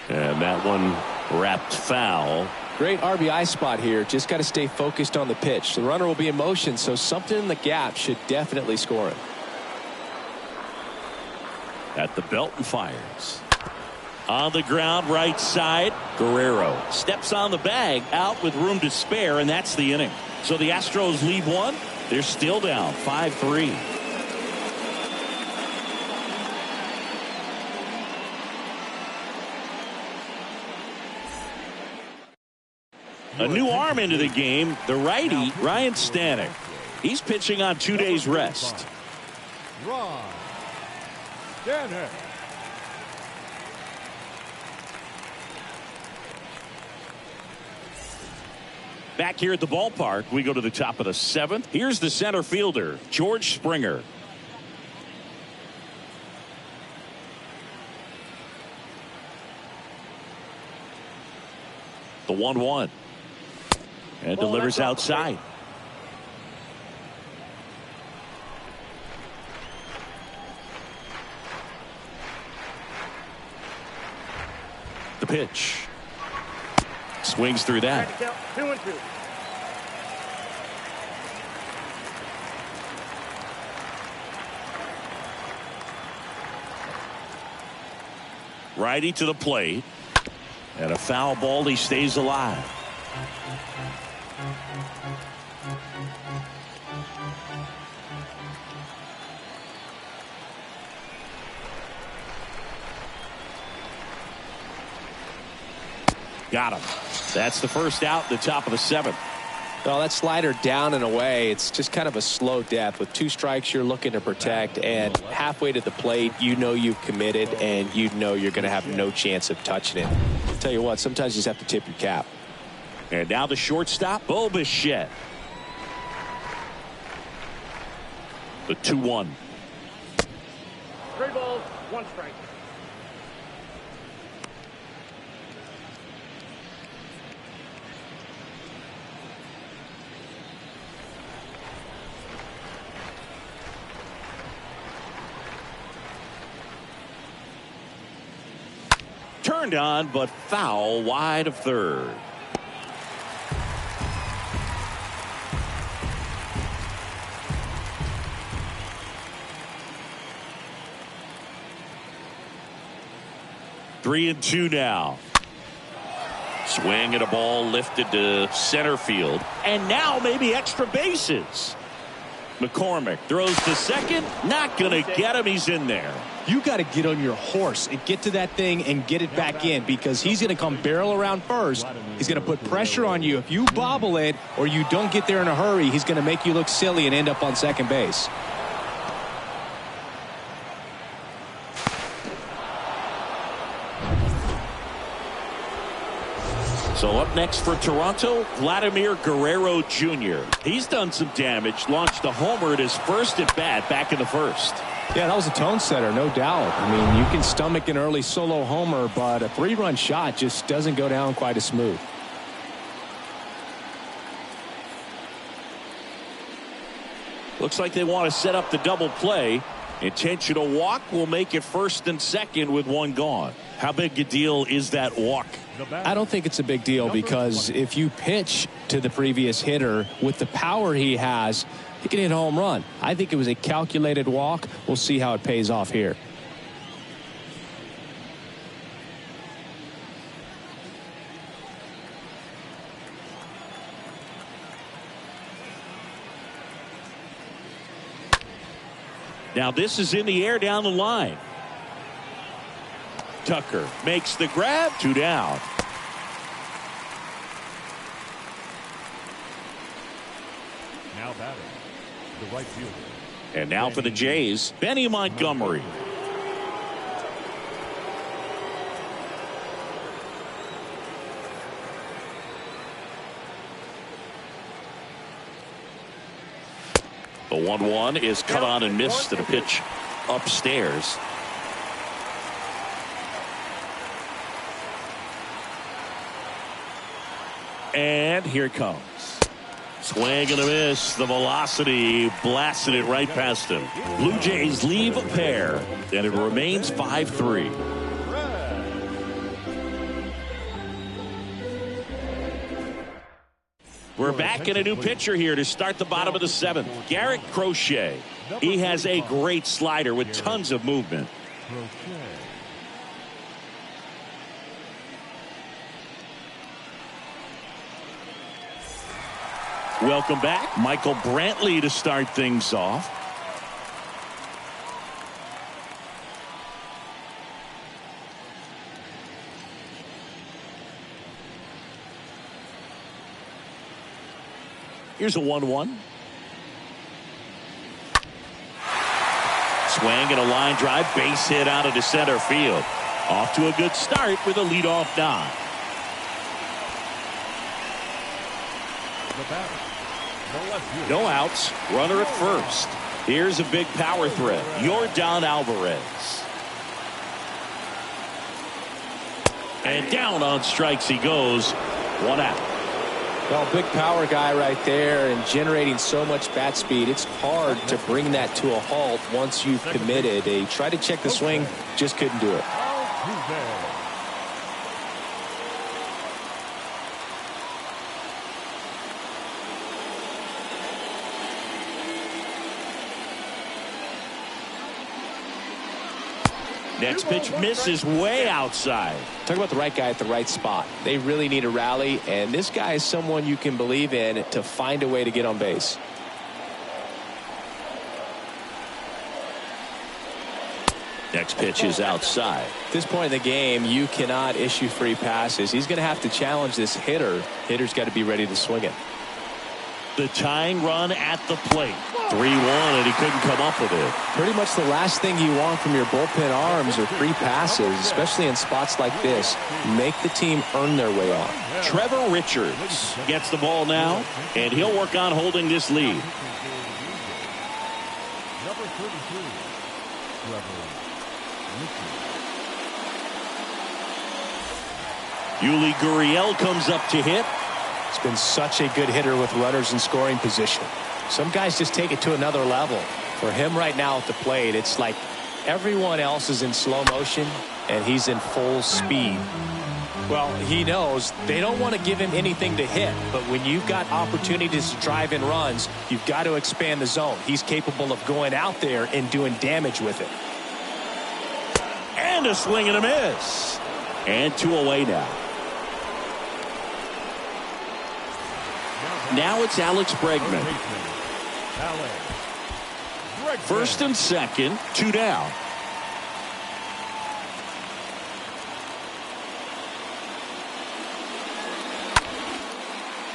Speaker 1: And that one wrapped foul.
Speaker 5: Great RBI spot here. Just got to stay focused on the pitch. The runner will be in motion, so something in the gap should definitely score him.
Speaker 1: At the belt and fires. On the ground, right side. Guerrero steps on the bag, out with room to spare, and that's the inning. So the Astros lead 1. They're still down 5-3. A new arm into the game, the righty, Ryan Stanek. He's pitching on 2 days rest.
Speaker 4: Ron Stanek.
Speaker 1: Back here at the ballpark, we go to the top of the 7th. Here's the center fielder, George Springer. The 1-1. And delivers outside. The pitch. Swings through that.
Speaker 3: 2-2.
Speaker 1: Righty to the plate. And a foul ball, he stays alive. Got him. That's the first out, the top of the 7th.
Speaker 5: Well, that slider down and away, it's just kind of a slow death. With 2 strikes, you're looking to protect, and halfway to the plate, you know you've committed, and you know you're going to have no chance of touching it. I'll tell you what, sometimes you just have to tip your cap.
Speaker 1: And now the shortstop, Bo Bichette. The 2-1.
Speaker 3: 3 balls, 1 strike.
Speaker 1: turned on, but foul wide of third. Three and two now. Swing and a ball lifted to center field. And now maybe extra bases. McCormick throws to second. Not going to get him. He's in there.
Speaker 5: You got to get on your horse and get to that thing and get it back in, because he's going to come barrel around first. He's going to put pressure on you. If you bobble it or you don't get there in a hurry, he's going to make you look silly and end up on second base.
Speaker 1: So up next for Toronto, Vladimir Guerrero Jr. He's done some damage, launched a homer at his first at bat back in the first.
Speaker 5: Yeah, that was a tone setter, no doubt. I mean, you can stomach an early solo homer, but a 3-run shot just doesn't go down quite as smooth.
Speaker 1: Looks like they want to set up the double play. Intentional walk will make it first and second with one gone. How big a deal is that walk?
Speaker 5: I don't think it's a big deal, because if you pitch to the previous hitter with the power he has, he can hit a home run. I think it was a calculated walk. We'll see how it pays off here.
Speaker 1: Now this is in the air down the line. Tucker makes the grab. 2 down.
Speaker 4: Now batting, the right fielder.
Speaker 1: And now for the Jays, Benny Montgomery. The 1-1 is cut on and missed at a pitch upstairs. And here it comes. Swing and a miss. The velocity blasted it right past him. Blue Jays leave a pair, and it remains 5-3. We're back in a new pitcher here to start the bottom of the 7th. Garrett Crochet. He has a great slider with tons of movement. Welcome back. Michael Brantley to start things off. Here's a 1-1. Swing and a line drive, base hit out into center field. Off to a good start with a leadoff nod. No outs, runner at first. Here's a big power threat, Yordan Alvarez. And down on strikes he goes. 1 out.
Speaker 2: Well, big power guy right there, and generating so much bat speed, it's hard to bring that to a halt once you've committed. They tried to check the swing, just couldn't do it.
Speaker 1: Next pitch misses way outside.
Speaker 2: Talk about the right guy at the right spot. They really need a rally, and this guy is someone you can believe in to find a way to get on base.
Speaker 1: Next pitch is outside.
Speaker 2: At this point in the game, you cannot issue free passes. He's going to have to challenge this hitter. Hitter's got to be ready to swing it.
Speaker 1: The tying run at the plate. 3-1, and he couldn't come up with it.
Speaker 2: Pretty much the last thing you want from your bullpen arms are free passes, especially in spots like this. Make the team earn their way off.
Speaker 1: Trevor Richards gets the ball now, and he'll work on holding this lead.
Speaker 4: Number 32,
Speaker 1: Yuli Gurriel comes up to hit.
Speaker 5: He's been such a good hitter with runners in scoring position. Some guys just take it to another level. For him right now at the plate, it's like everyone else is in slow motion. and he's in full speed. Well, he knows they don't want to give him anything to hit, but when you've got opportunities to drive in runs, you've got to expand the zone. He's capable of going out there and doing damage with it.
Speaker 1: And a swing and a miss. And 2 away now. Now it's Alex Bregman. First and second, 2 down.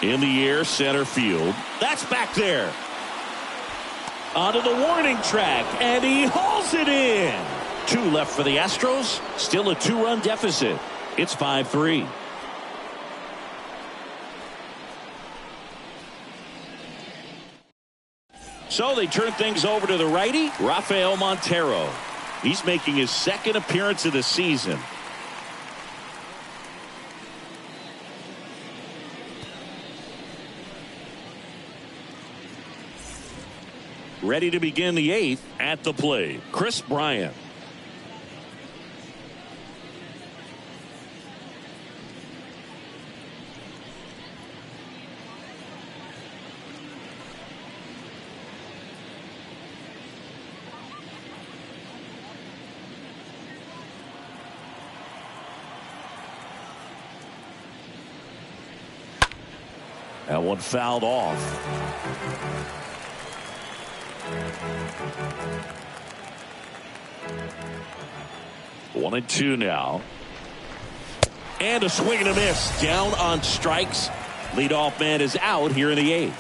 Speaker 1: In the air, center field. That's back there. Onto the warning track, and he hauls it in. 2 left for the Astros. Still a 2-run deficit. It's 5-3. So they turn things over to the righty, Rafael Montero. He's making his second appearance of the season. Ready to begin the 8th. At the plate, Chris Bryant. That one fouled off. One and 2 now. And a swing and a miss. Down on strikes. Leadoff man is out here in the 8th.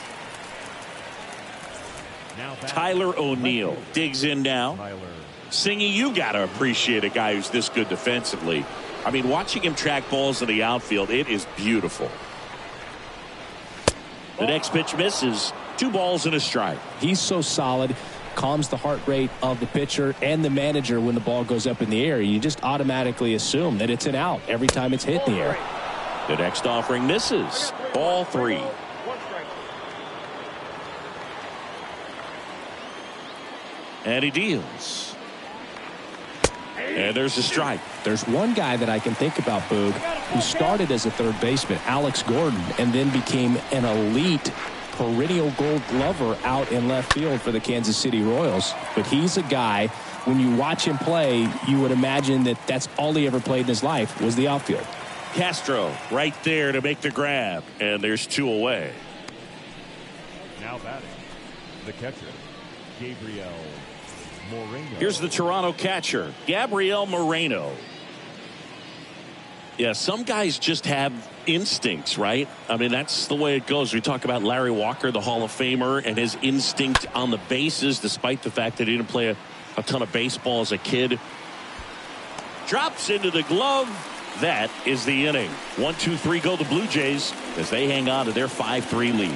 Speaker 1: Tyler O'Neill digs in now. Singy, you got to appreciate a guy who's this good defensively. I mean, watching him track balls in the outfield, it is beautiful. The next pitch misses. 2 balls and a strike.
Speaker 2: He's so solid, calms the heart rate of the pitcher and the manager when the ball goes up in the air. You just automatically assume that it's an out every time it's hit in the air.
Speaker 1: The next offering misses. Ball 3. And he deals. And there's a strike.
Speaker 2: There's one guy that I can think about, Boog, who started as a third baseman, Alex Gordon, and then became an elite perennial gold glover out in left field for the Kansas City Royals. But he's a guy, when you watch him play, you would imagine that that's all he ever played in his life was the outfield.
Speaker 1: Castro right there to make the grab, and there's 2 away.
Speaker 4: Now batting, the catcher, Gabriel Moreno.
Speaker 1: Here's the Toronto catcher, Gabriel Moreno. Yeah, some guys just have instincts, right? I mean, that's the way it goes. We talk about Larry Walker, the Hall of Famer, and his instinct on the bases, despite the fact that he didn't play a ton of baseball as a kid. Drops into the glove. That is the inning. 1-2-3 go the Blue Jays as they hang on to their 5-3 lead.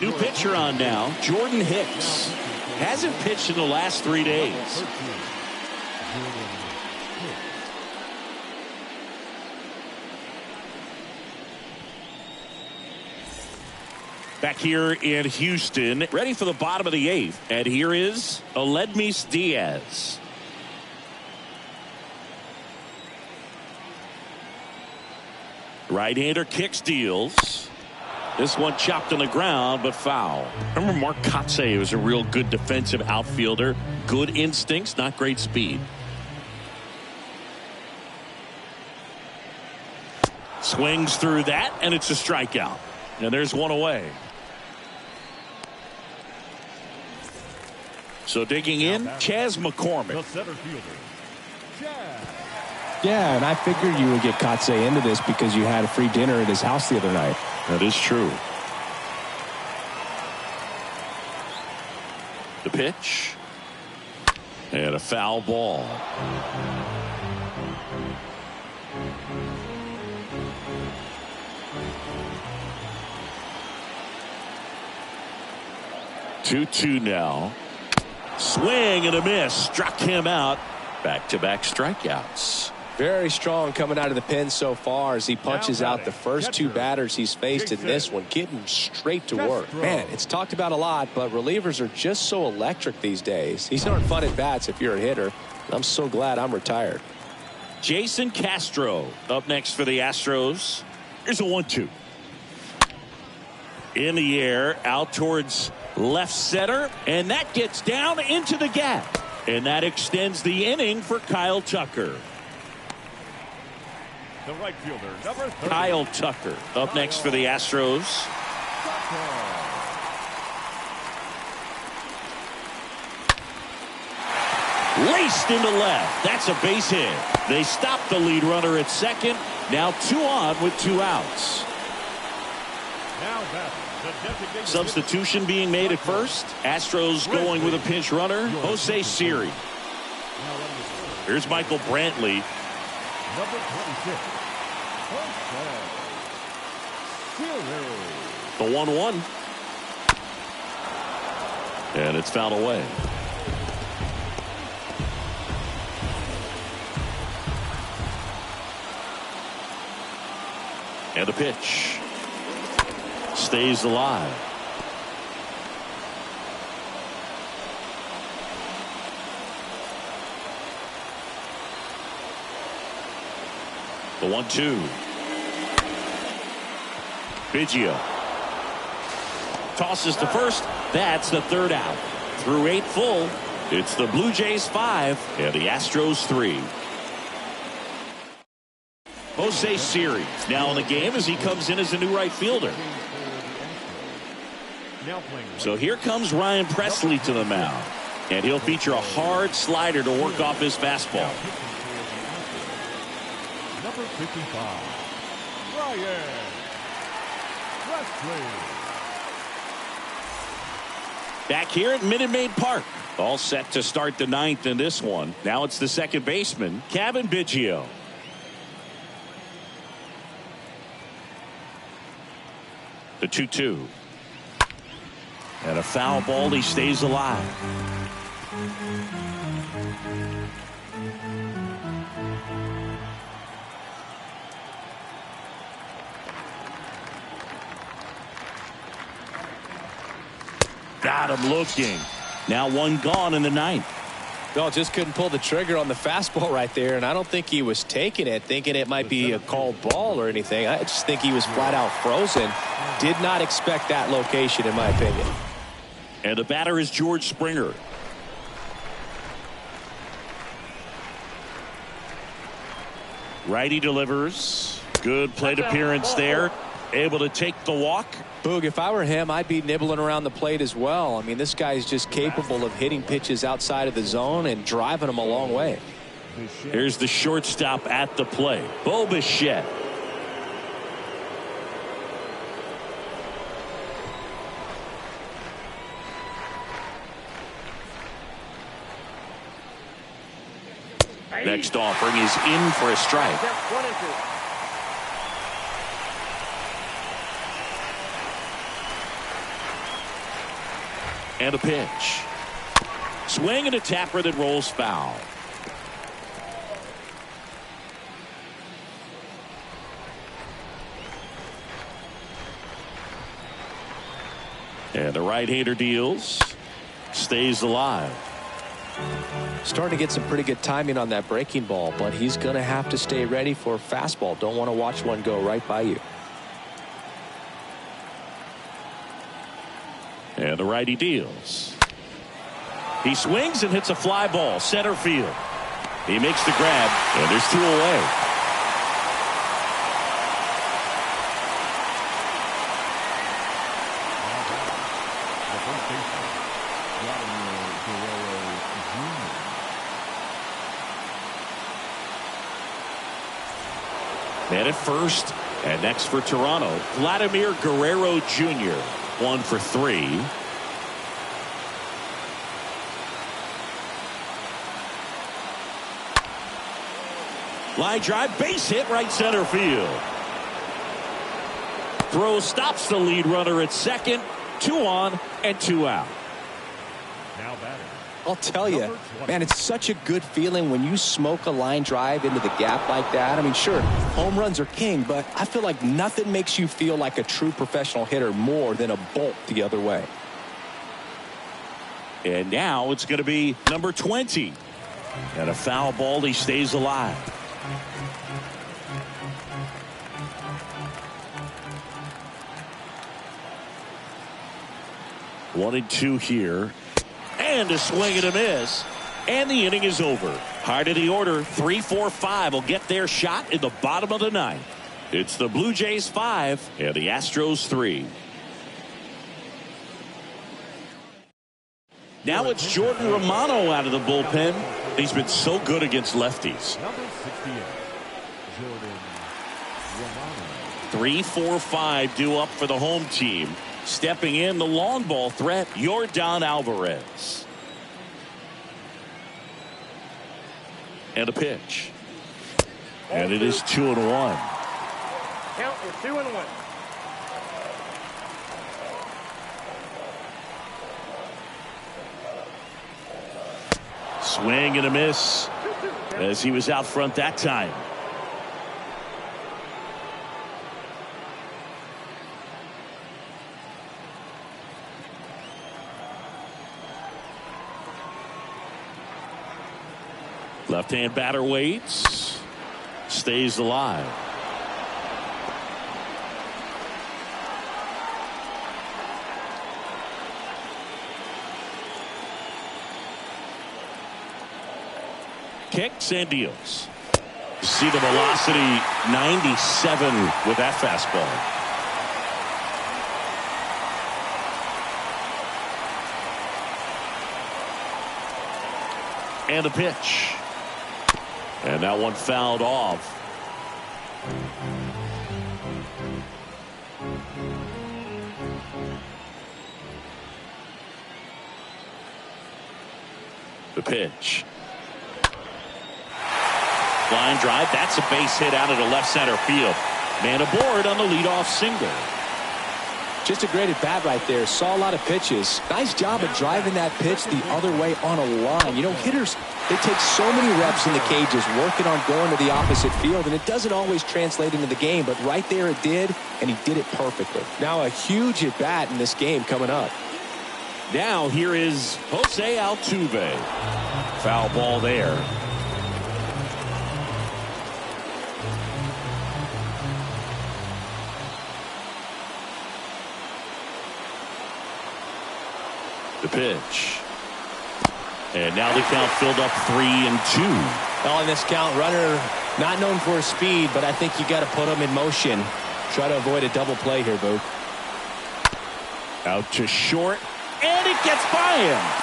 Speaker 1: New pitcher on now, Jordan Hicks. Hasn't pitched in the last 3 days. Back here in Houston, ready for the bottom of the 8th. And here is Aledmys Diaz. Right-hander kicks, deals. This one chopped on the ground, but foul. Remember Mark Kotsay was a real good defensive outfielder. Good instincts, not great speed. Swings through that, and it's a strikeout. And there's 1 away. So digging in, Chas McCormick.
Speaker 4: The center fielder, Chas.
Speaker 2: Yeah, and I figured you would get Kotsay into this because you had a free dinner at his house the other night.
Speaker 1: That is true. The pitch. And a foul ball. Two now. Swing and a miss. Struck him out. Back-to-back strikeouts.
Speaker 2: Very strong coming out of the pen so far as he punches out the first two batters he's faced in this one, getting straight to work. Man, it's talked about a lot, but relievers are just so electric these days. These aren't fun at bats if you're a hitter. I'm so glad I'm retired.
Speaker 1: Jason Castro up next for the Astros. Here's a 1-2. In the air, out towards left center, and that gets down into the gap. And that extends the inning for Kyle Tucker.
Speaker 4: The right fielder, number 30.
Speaker 1: Kyle Tucker up next for the Astros. Laced into left. That's a base hit. They stop the lead runner at second. Now 2 on with 2 outs.
Speaker 4: Now batting, the designated
Speaker 1: Substitution being made at first. Astros going with a pinch runner. Jose Siri. Here's Michael Brantley.
Speaker 4: number 26.
Speaker 1: The 1-1. And it's fouled away. And the pitch. Stays alive. The 1-2. Biggio tosses to first. That's the 3rd out. Through 8 full. It's the Blue Jays 5 and the Astros 3. Jose Siri now in the game as he comes in as a new right fielder. So here comes Ryan Presley to the mound, and he'll feature a hard slider to work off his fastball.
Speaker 4: Number 55, Ryan Presley.
Speaker 1: Back here at Minute Maid Park. All set to start the 9th in this one. Now it's the second baseman, Kevin Biggio. The 2-2. And a foul ball. He stays alive. Got him looking. Now 1 gone in the 9th.
Speaker 2: No, just couldn't pull the trigger on the fastball right there, and I don't think he was taking it, thinking it might be a called ball or anything. I just think he was flat out frozen. Did not expect that location, in my opinion.
Speaker 1: And the batter is George Springer. Righty delivers. Good plate appearance there. Able to take the walk.
Speaker 2: Boog, if I were him, I'd be nibbling around the plate as well. I mean, this guy's just capable of hitting pitches outside of the zone and driving them a long way.
Speaker 1: Here's the shortstop at the plate, Bo Bichette. Next offering is in for a strike. And a pitch. Swing and a tapper that rolls foul. And the right-hander deals. Stays alive.
Speaker 2: Starting to get some pretty good timing on that breaking ball, but he's going to have to stay ready for a fastball. Don't want to watch one go right by you.
Speaker 1: And the righty deals. He swings and hits a fly ball center field. He makes the grab, and there's 2 away. And at first, and next for Toronto, Vladimir Guerrero Jr. 1 for 3. Line drive, base hit, right center field. Throw stops the lead runner at second. 2 on and 2 out.
Speaker 4: Now batting,
Speaker 2: I'll tell you, man, it's such a good feeling when you smoke a line drive into the gap like that. I mean, sure, home runs are king, but I feel like nothing makes you feel like a true professional hitter more than a bolt the other way.
Speaker 1: And now it's going to be number 20. And a foul ball. He stays alive. One and two here. And a swing and a miss. And the inning is over. High to the order. 3-4-5 will get their shot in the bottom of the ninth. It's the Blue Jays 5 and the Astros 3. Now it's Jordan Romano out of the bullpen. He's been so good against lefties.
Speaker 4: Number 68, Jordan Romano.
Speaker 1: 3-4-5 due up for the home team. Stepping in, the long ball threat, Yordan Alvarez. And a pitch. And it is 2-1.
Speaker 3: Count is 2-1.
Speaker 1: Swing and a miss as he was out front that time. Left-hand batter waits. Stays alive. Kicks and deals. See the velocity 97 with that fastball. And a pitch. And that one fouled off. The pitch. Line drive. That's a base hit out of the left center field. Man aboard on the leadoff single.
Speaker 2: Just a great at bat right there. Saw a lot of pitches. Nice job of driving that pitch the other way on a line. You know, hitters, they take so many reps in the cages working on going to the opposite field, and it doesn't always translate into the game, but right there it did, and he did it perfectly. Now a huge at bat in this game coming up.
Speaker 1: Now here is Jose Altuve. Foul ball there. The pitch. And now the count filled up 3-2.
Speaker 2: Well, in this count, runner not known for his speed, but I think you got to put him in motion. Try to avoid a double play here, Boog.
Speaker 1: Out to short, and it gets by him.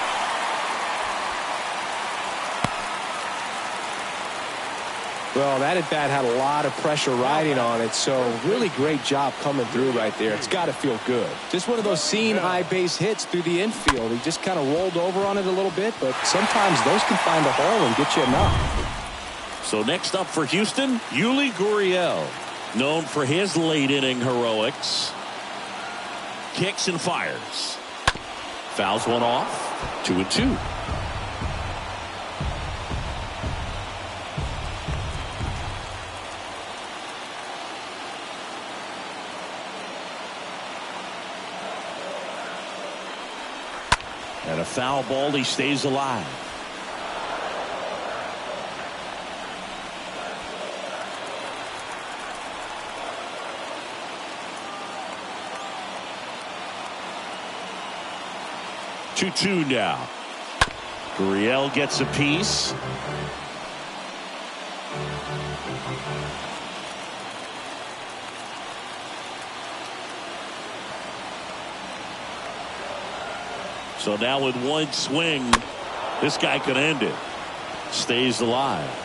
Speaker 2: Well, that at bat had a lot of pressure riding on it, so really great job coming through right there. It's got to feel good. Just one of those seeing eye base hits through the infield. He just kind of rolled over on it a little bit, but sometimes those can find a hole and get you enough.
Speaker 1: So next up for Houston, Yuli Gurriel, known for his late inning heroics. Kicks and fires. Fouls one off. 2-2. And a foul ball. He stays alive. Two now. Gurriel gets a piece. So now with one swing, this guy could end it. Stays alive.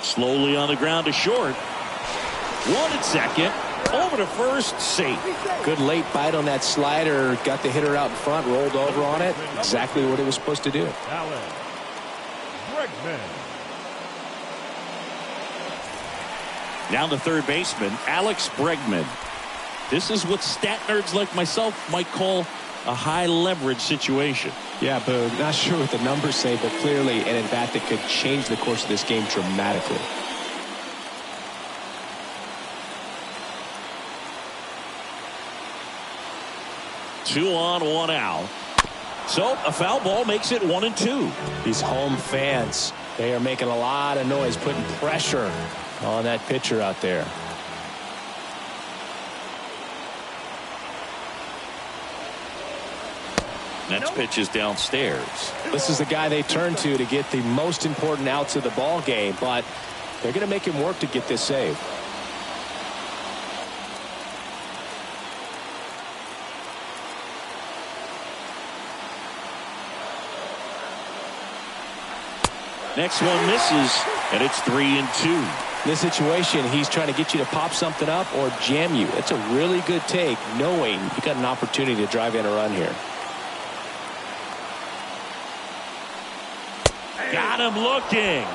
Speaker 1: Slowly on the ground to short. One at second. Over to first. Safe.
Speaker 2: Good late bite on that slider. Got the hitter out in front. Rolled over on it. Exactly what it was supposed to do.
Speaker 4: Alan Bregman.
Speaker 1: Now the third baseman, Alex Bregman. This is what stat nerds like myself might call a high leverage situation.
Speaker 2: Yeah, Boone, not sure what the numbers say, but clearly an at-bat that could change the course of this game dramatically.
Speaker 1: Two on, one out. So a foul ball makes it 1-2.
Speaker 5: These home fans, they are making a lot of noise, putting pressure on that pitcher out there.
Speaker 1: Next pitch is downstairs.
Speaker 5: This is the guy they turn to get the most important outs of the ball game, but they're going to make him work to get this save.
Speaker 1: Next one misses, and it's 3-2.
Speaker 5: In this situation, he's trying to get you to pop something up or jam you. It's a really good take, knowing you got an opportunity to drive in a run here.
Speaker 1: Got him looking.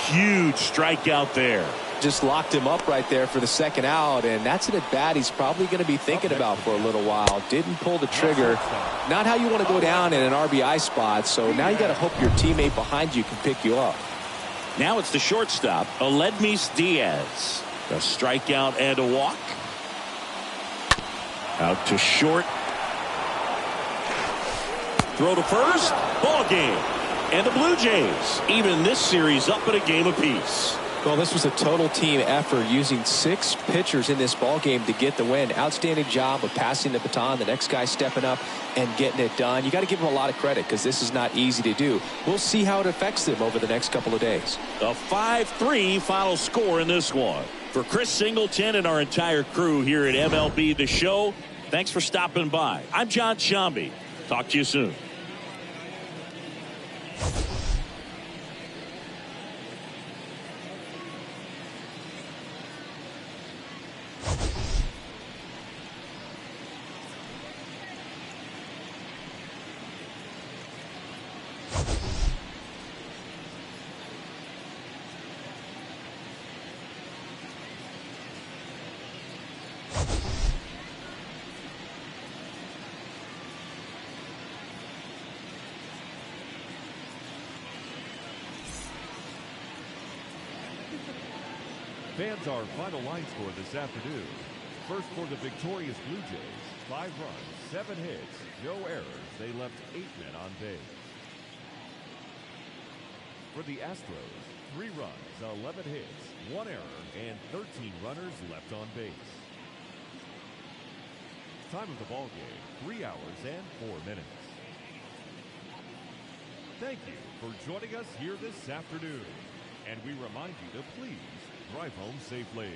Speaker 1: Huge strikeout there.
Speaker 2: Just locked him up right there for the second out, and that's an at-bat he's probably going to be thinking about for a little while. Didn't pull the trigger. Not how you want to go down in an RBI spot, so now you got to hope your teammate behind you can pick you up.
Speaker 1: Now it's the shortstop, Aledmys Diaz. A strikeout and a walk. Out to short. Throw to first. Ball game. And the Blue Jays, even this series, up in a game apiece.
Speaker 2: Well, this was a total team effort, using 6 pitchers in this ball game to get the win. Outstanding job of passing the baton. The next guy stepping up and getting it done. You got to give them a lot of credit because this is not easy to do. We'll see how it affects them over the next couple of days.
Speaker 1: A 5-3 final score in this one. For Chris Singleton and our entire crew here at MLB The Show, thanks for stopping by. I'm John Shambi. Talk to you soon.
Speaker 4: Fans, our final line score this afternoon. First for the victorious Blue Jays, 5 runs, 7 hits, no errors. They left 8 men on base. For the Astros, 3 runs, 11 hits, 1 error, and 13 runners left on base. Time of the ball game, 3 hours and 4 minutes. Thank you for joining us here this afternoon. And we remind you to please drive home safely.